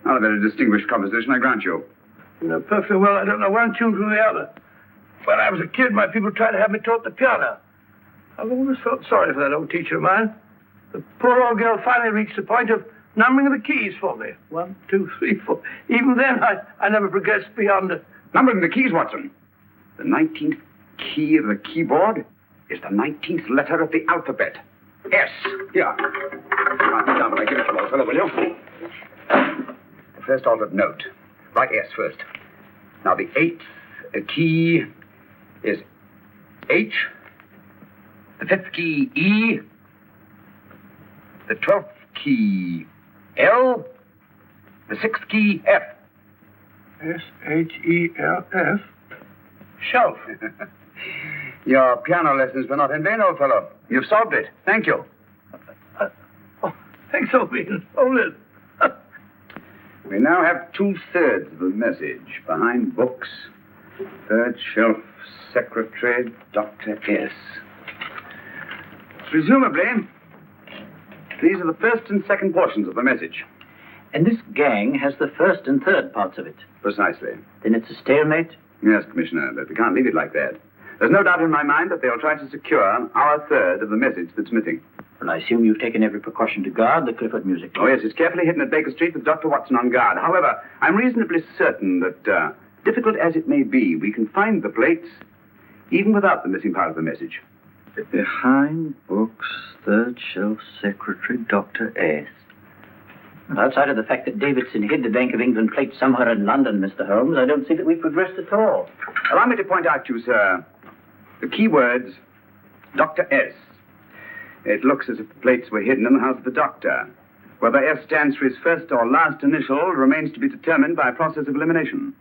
Not a very distinguished composition, I grant you. You know perfectly well I don't know one tune from the other. When I was a kid, my people tried to have me taught the piano. I've always felt sorry for that old teacher of mine. The poor old girl finally reached the point of numbering the keys for me. 1, 2, 3, 4. Even then, I never progressed beyond it. Numbering the keys, Watson. The 19th key of the keyboard is the 19th letter of the alphabet. S. Here. Write it down when I give it to you, old fellow, will you? The first altered note. Write S first. Now, the 8th key is H. The 5th key, E. The 12th key, L. The 6th key, F. S-H-E-L-F. Shelf. Your piano lessons were not in vain, old fellow. You've solved it. Thank you. Thanks, old man. Hold it. We now have 2/3 of the message. Behind books, third shelf, secretary, Dr. S. Presumably, these are the first and second portions of the message. And this gang has the first and third parts of it. Precisely. Then it's a stalemate? Yes, Commissioner, but we can't leave it like that. There's no doubt in my mind that they'll try to secure our third of the message that's missing. Well, I assume you've taken every precaution to guard the Clifford music. Oh, yes, it's carefully hidden at Baker Street with Dr. Watson on guard. However, I'm reasonably certain that, difficult as it may be, we can find the plates even without the missing part of the message. Behind books, third shelf, secretary, Dr. S. Well, outside of the fact that Davidson hid the Bank of England plate somewhere in London, Mr. Holmes, I don't see that we've progressed at all. Allow me to point out to you, sir, the key words, Dr. S. It looks as if the plates were hidden in the house of the doctor. Whether S stands for his first or last initial remains to be determined by a process of elimination.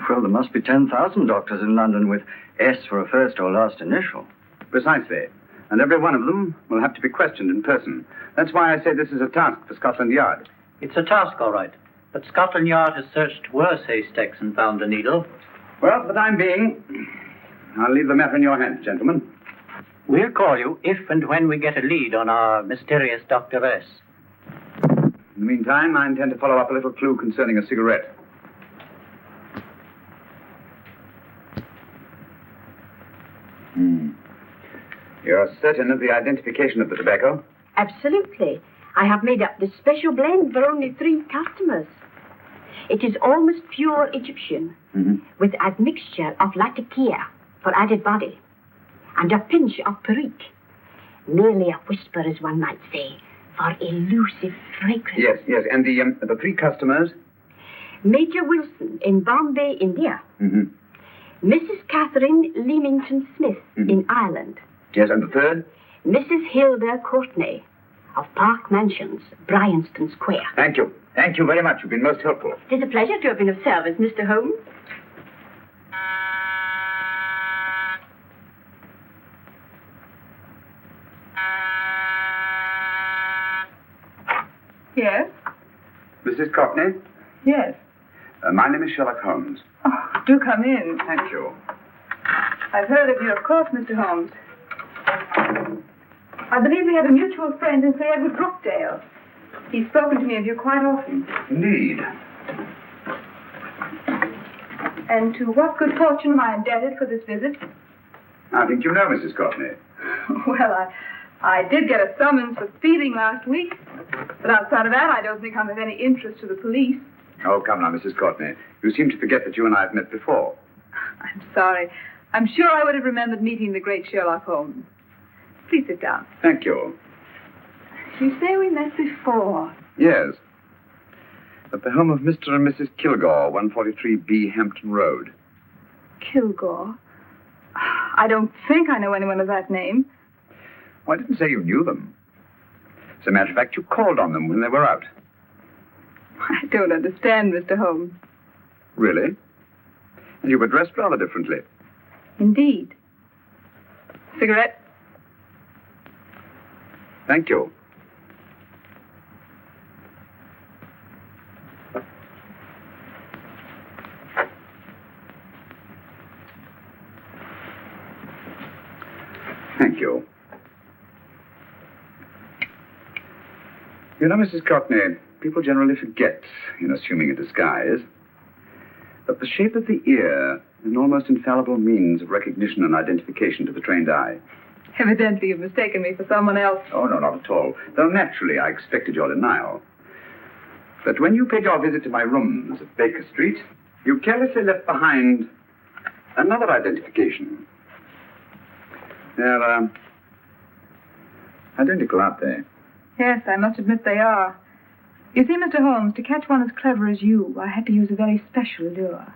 Well, there must be 10,000 doctors in London with S for a first or last initial. Precisely. And every one of them will have to be questioned in person. That's why I say this is a task for Scotland Yard. It's a task, all right. But Scotland Yard has searched worse haystacks and found a needle. Well, for the time being, I'll leave the matter in your hands, gentlemen. We'll call you if and when we get a lead on our mysterious Dr. S. In the meantime, I intend to follow up a little clue concerning a cigarette. You're certain of the identification of the tobacco? Absolutely. I have made up this special blend for only 3 customers. It is almost pure Egyptian, with a mixture of latakia for added body, and a pinch of perique. Merely a whisper, as one might say, for elusive fragrance. Yes. And the 3 customers? Major Wilson in Bombay, India. Mrs. Catherine Leamington Smith in Ireland. Yes, and the 3rd? Mrs. Hilda Courtney of Park Mansions, Bryanston Square. Thank you. Thank you very much. You've been most helpful. It is a pleasure to have been of service, Mr. Holmes. Yes? Mrs. Courtney? Yes. My name is Sherlock Holmes. Oh, do come in. Thank you. I've heard of you, of course, Mr. Holmes. I believe we have a mutual friend in Sir Edward Brookdale. He's spoken to me of you quite often. Indeed. And to what good fortune am I indebted for this visit? I think you know Mrs. Courtney. Well, I did get a summons for thieving last week. But outside of that, I don't think I'm of any interest to the police. Oh, come now, Mrs. Courtney. You seem to forget that you and I have met before. I'm sorry. I'm sure I would have remembered meeting the great Sherlock Holmes. Please sit down. Thank you. You say we met before? Yes. At the home of Mr. and Mrs. Kilgore, 143B Hampton Road. Kilgore? I don't think I know anyone of that name. Well, I didn't say you knew them. As a matter of fact, you called on them when they were out. I don't understand, Mr. Holmes. Really? And you were dressed rather differently. Indeed. Cigarette? Thank you. Thank you. You know, Mrs. Courtney, people generally forget in assuming a disguise that the shape of the ear is an almost infallible means of recognition and identification to the trained eye. Evidently you've mistaken me for someone else. Oh, no, not at all. Though naturally I expected your denial. But when you paid your visit to my rooms at Baker Street, you carelessly left behind another identification. They're, identical, aren't they? Yes, I must admit they are. You see, Mr. Holmes, to catch one as clever as you, I had to use a very special lure.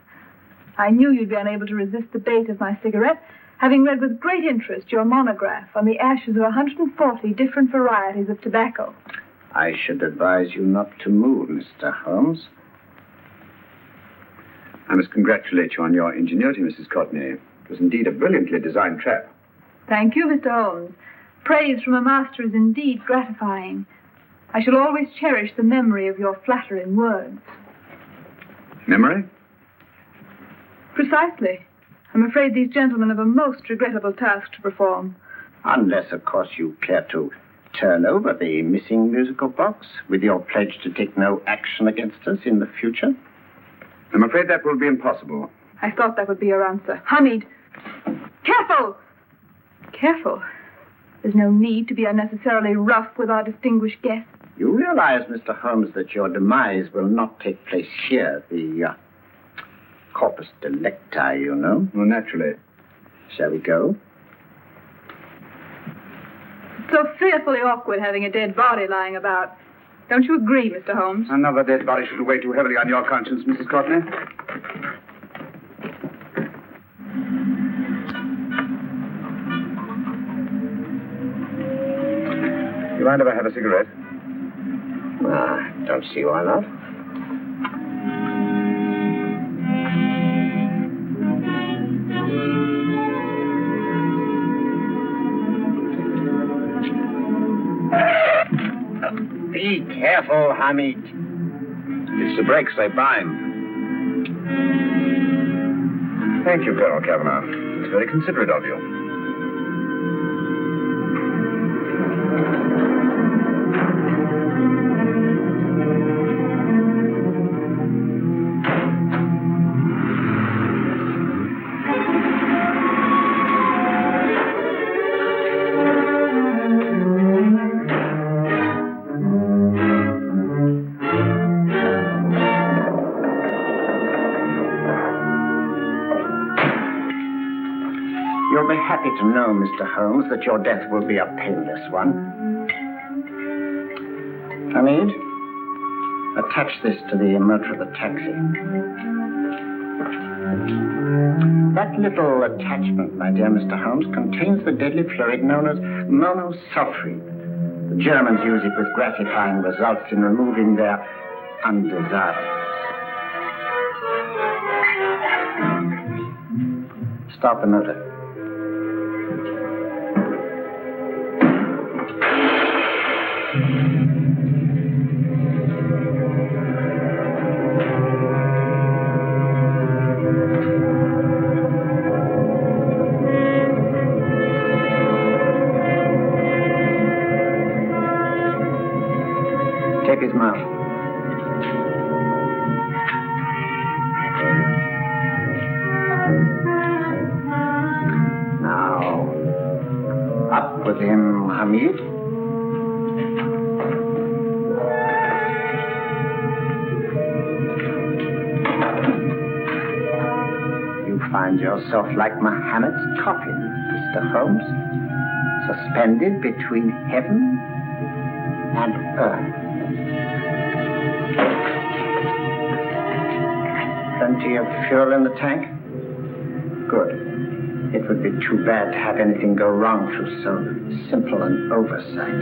I knew you'd be unable to resist the bait of my cigarette, having read with great interest your monograph on the ashes of 140 different varieties of tobacco. I should advise you not to move, Mr. Holmes. I must congratulate you on your ingenuity, Mrs. Courtney. It was indeed a brilliantly designed trap. Thank you, Mr. Holmes. Praise from a master is indeed gratifying. I shall always cherish the memory of your flattering words. Memory? Precisely. I'm afraid these gentlemen have a most regrettable task to perform. Unless, of course, you care to turn over the missing musical box with your pledge to take no action against us in the future. I'm afraid that will be impossible. I thought that would be your answer. Hamid! Careful! Careful. There's no need to be unnecessarily rough with our distinguished guest. You realize, Mr. Holmes, that your demise will not take place here. The corpus delicti, you know. Oh, naturally. Shall we go? It's so fearfully awkward having a dead body lying about. Don't you agree, Mr. Holmes? Another dead body should weigh too heavily on your conscience, Mrs. Courtney. You mind if I have a cigarette? Don't see why not. Be careful, Hamid. It's the brakes they bind. Thank you, Colonel Cavanaugh. It's very considerate of you. You'll be happy to know, Mr. Holmes, that your death will be a painless one. Hamid, attach this to the motor of the taxi. That little attachment, my dear Mr. Holmes, contains the deadly fluid known as monosulfide. The Germans use it with gratifying results in removing their undesirables. Start the motor. Take his mouth. Now, up with him, Hamid. You find yourself like Muhammad's coffin, Mr. Holmes, suspended between heaven and earth. Plenty of fuel in the tank? Good. It would be too bad to have anything go wrong through so simple an oversight.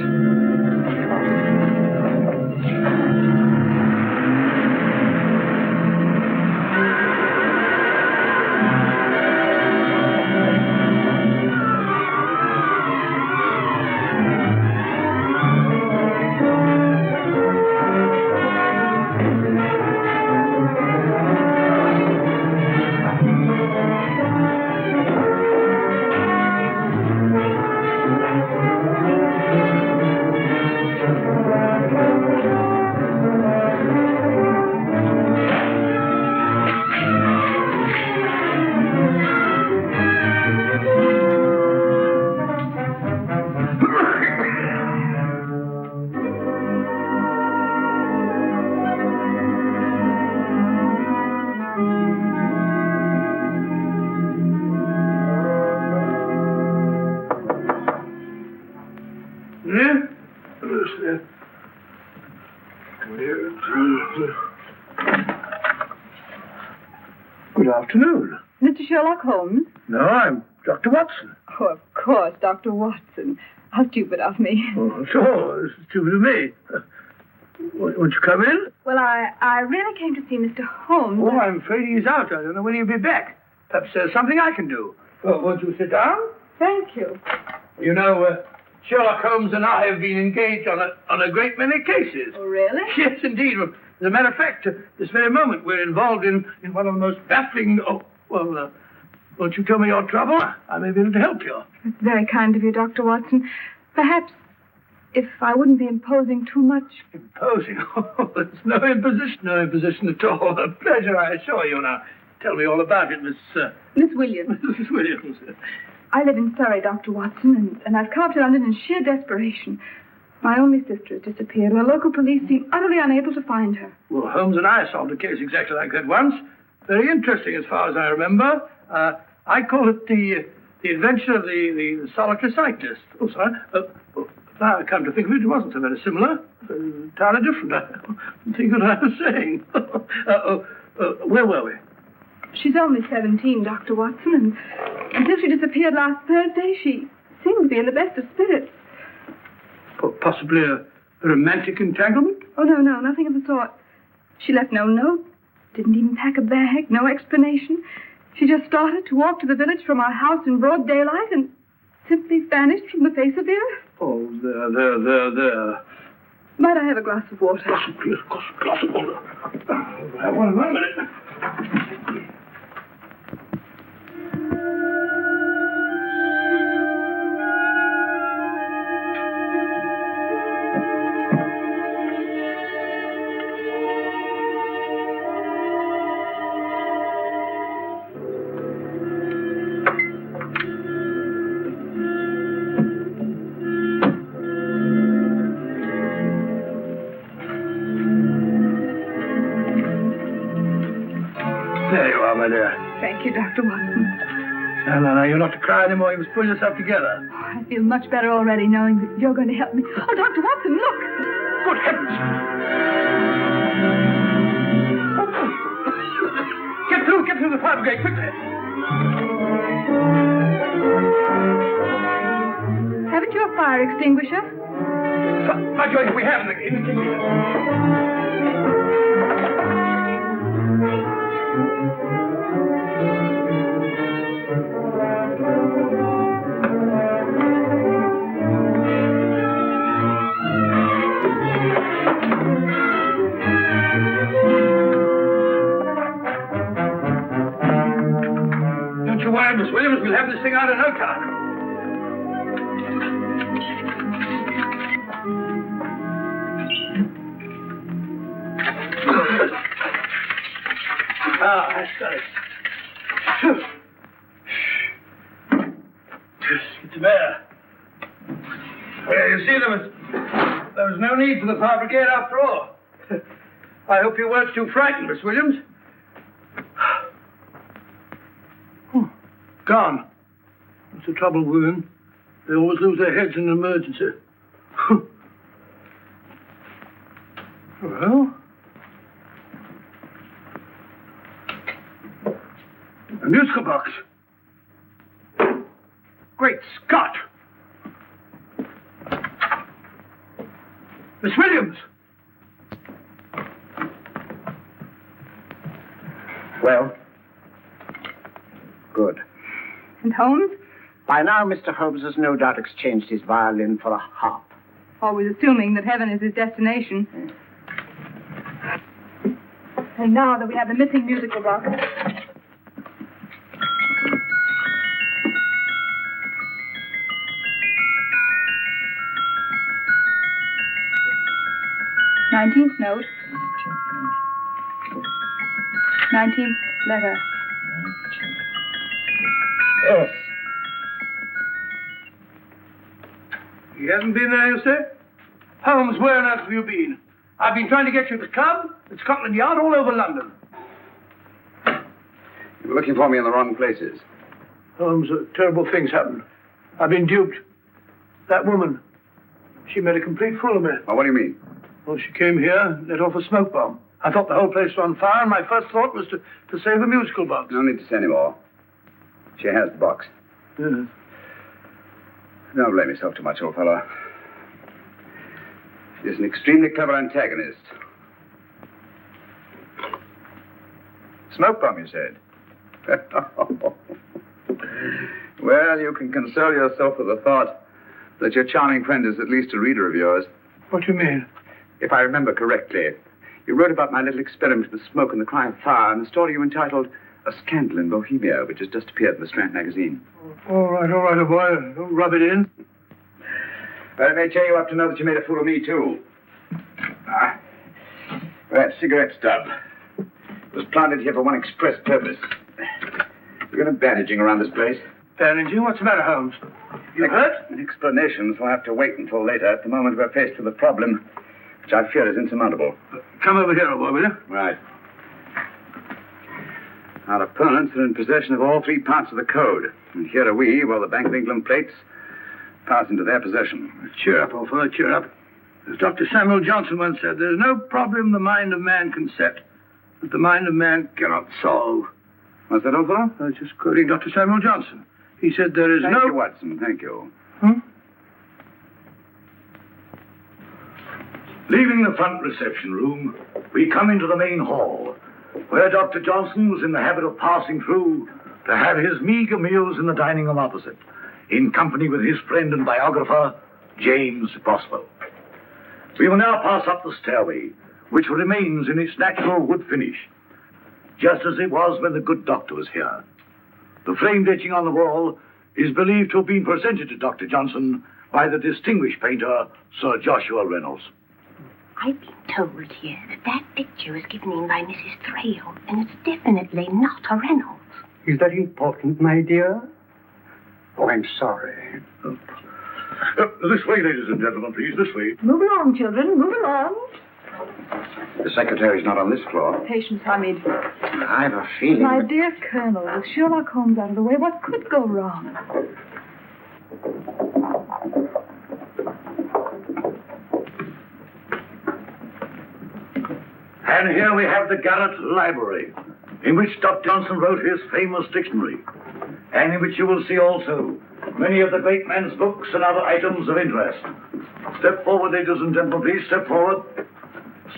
Good afternoon. Mr. Sherlock Holmes? No, I'm Dr. Watson. Oh, of course, Dr. Watson. How stupid of me. Oh, so, it's stupid of me. Won't you come in? Well, I really came to see Mr. Holmes. Oh, I'm afraid he's out. I don't know when he'll be back. Perhaps there's something I can do. Oh, won't you sit down? Thank you. You know, Sherlock Holmes and I have been engaged on a great many cases. Oh, really? Yes, indeed. Well, as a matter of fact, this very moment we're involved in one of the most baffling... won't you tell me your trouble? I may be able to help you. It's very kind of you, Dr. Watson. Perhaps if I wouldn't be imposing too much. Imposing? Oh, it's no imposition at all. A pleasure, I assure you. Now, tell me all about it, Miss Williams. Mrs. Williams. I live in Surrey, Dr. Watson, and I've come up to London in sheer desperation. My only sister has disappeared, and the local police seem utterly unable to find her. Well, Holmes and I solved a case exactly like that once. Very interesting, as far as I remember. I call it the adventure of the solitary cyclist. Oh, sorry. Now I come to think of it, it wasn't so very similar. Entirely different. I don't think what I was saying. Where were we? She's only 17, Dr. Watson, and until she disappeared last Thursday, she seemed to be in the best of spirits. Possibly a romantic entanglement? Oh, no, nothing of the sort. She left no note, didn't even pack a bag, no explanation. She just started to walk to the village from our house in broad daylight and simply vanished from the face of the earth. Oh, there. Might I have a glass of water? Glass of water. I have one minute. Thank you, Dr. Watson. No, you're not to cry anymore. You must pull yourself together. Oh, I feel much better already knowing that you're going to help me. Oh, Dr. Watson, look! Good heavens! Get through the fire brigade, quickly! Haven't you a fire extinguisher? By George, we have in the kitchen here. Miss Williams, we'll have this thing out in no time. That's got it. Get to bear. Yeah, you see, there was no need for the fire brigade after all. I hope you weren't too frightened, Miss Williams. Gone. That's the trouble with women. They always lose their heads in an emergency. Well, a musical box. Great Scott! Miss Williams! Well? Good. And Holmes? By now, Mr. Holmes has no doubt exchanged his violin for a harp. Always assuming that heaven is his destination. And now that we have the missing musical box. Nineteenth note. 19th letter. Yes. He hasn't been there, you say? Holmes, where on earth have you been? I've been trying to get you at the club, at Scotland Yard, all over London. You were looking for me in the wrong places. Holmes, terrible things happened. I've been duped. That woman, she made a complete fool of me. Well, what do you mean? Well, she came here, let off a smoke bomb. I thought the whole place was on fire, and my first thought was to save the musical box. No need to say any more. She has the box. Yes. Don't blame yourself too much, old fellow. She's an extremely clever antagonist. Smoke bomb, you said? Well, you can console yourself with the thought that your charming friend is at least a reader of yours. What do you mean? If I remember correctly, you wrote about my little experiment with smoke and the cry of fire in the story you entitled A Scandal in Bohemia, which has just appeared in the Strand magazine. All right, old boy. Don't rub it in. Well, it may cheer you up to know that you made a fool of me, too. That cigarette stub was planted here for one express purpose. We're going to bandaging around this place. Bandaging? What's the matter, Holmes? You hurt? Explanations will have to wait until later. At the moment, we're faced with a problem which I fear is insurmountable. Come over here, old boy, will you? Right. Our opponents are in possession of all 3 parts of the code. And here are we, while the Bank of England plates pass into their possession. Cheer up, old fellow, cheer up. As Dr. Samuel Johnson once said, there's no problem the mind of man can set that the mind of man cannot solve. What's that, old fellow? I was just quoting Dr. Samuel Johnson. He said there is Thank you, Watson. Thank you. Leaving the front reception room, we come into the main hall, where Dr. Johnson was in the habit of passing through to have his meager meals in the dining room opposite, in company with his friend and biographer, James Boswell. We will now pass up the stairway, which remains in its natural wood finish, just as it was when the good doctor was here. The framed etching on the wall is believed to have been presented to Dr. Johnson by the distinguished painter, Sir Joshua Reynolds. I've been told here that picture was given in by Mrs. Thrale, and it's definitely not a Reynolds. Is that important, my dear? Oh, I'm sorry. This way, ladies and gentlemen, please, this way. Move along, children, move along. The secretary's not on this floor. Patience, Hamid. I've a feeling My that... dear Colonel, with Sherlock Holmes out of the way, what could go wrong? And here we have the Garrett Library, in which Dr. Johnson wrote his famous dictionary, and in which you will see also many of the great man's books and other items of interest. Step forward, ladies and gentlemen, please, step forward.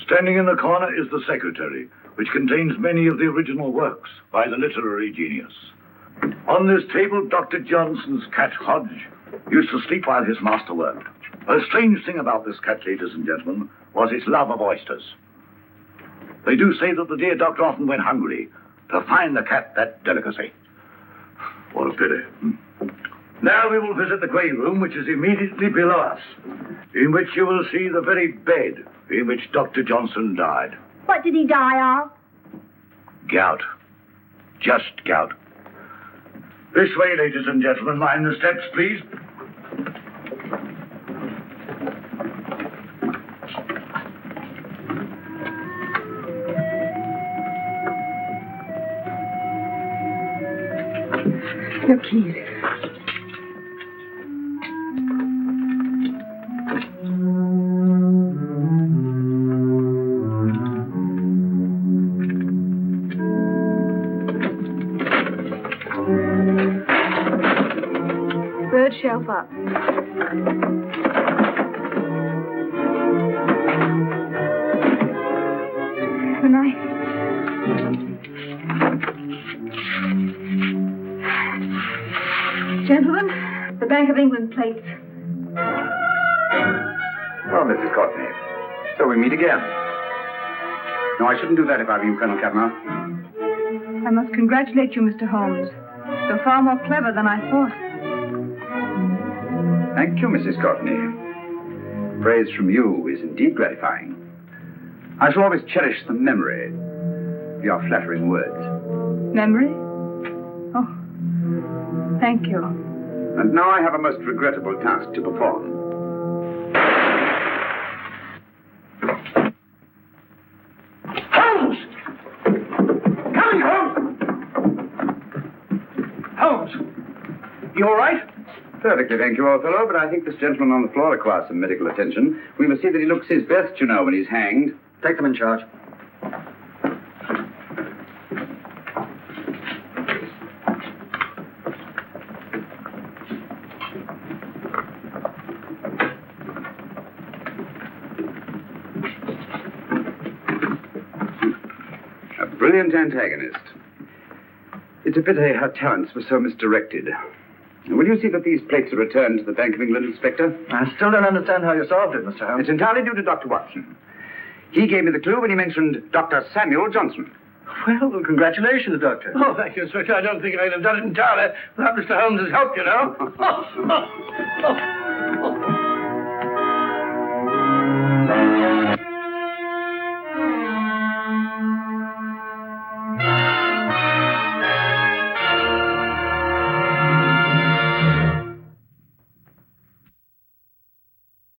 Standing in the corner is the secretary, which contains many of the original works by the literary genius. On this table, Dr. Johnson's cat, Hodge, used to sleep while his master worked. A strange thing about this cat, ladies and gentlemen, was its love of oysters. They do say that the dear doctor often went hungry to find the cat that delicacy. What a pity. Now we will visit the grey room, which is immediately below us, in which you will see the very bed in which Dr. Johnson died. What did he die of? Gout. Just gout. This way, ladies and gentlemen. Mind the steps, please. Your keys. yourself up. Good night. Gentlemen, the Bank of England plates. Well, Mrs. Courtney, so we meet again. No, I shouldn't do that if I were you, Colonel Cavanaugh. I must congratulate you, Mr. Holmes. You're far more clever than I thought. Thank you, Mrs. Courtney. Praise from you is indeed gratifying. I shall always cherish the memory of your flattering words. Memory? Oh, thank you. And now I have a most regrettable task to perform. Holmes! Coming, Holmes! Holmes! You all right? Perfectly, thank you, old fellow, but I think this gentleman on the floor requires some medical attention. We must see that he looks his best, you know, when he's hanged. Take them in charge. A brilliant antagonist. It's a pity her talents were so misdirected. Will you see that these plates are returned to the Bank of England, Inspector? I still don't understand how you solved it, Mr. Holmes. It's entirely due to Dr. Watson. He gave me the clue when he mentioned Dr. Samuel Johnson. Well, congratulations, Doctor. Oh, thank you, Inspector. I don't think I'd have done it entirely without Mr. Holmes' help, you know.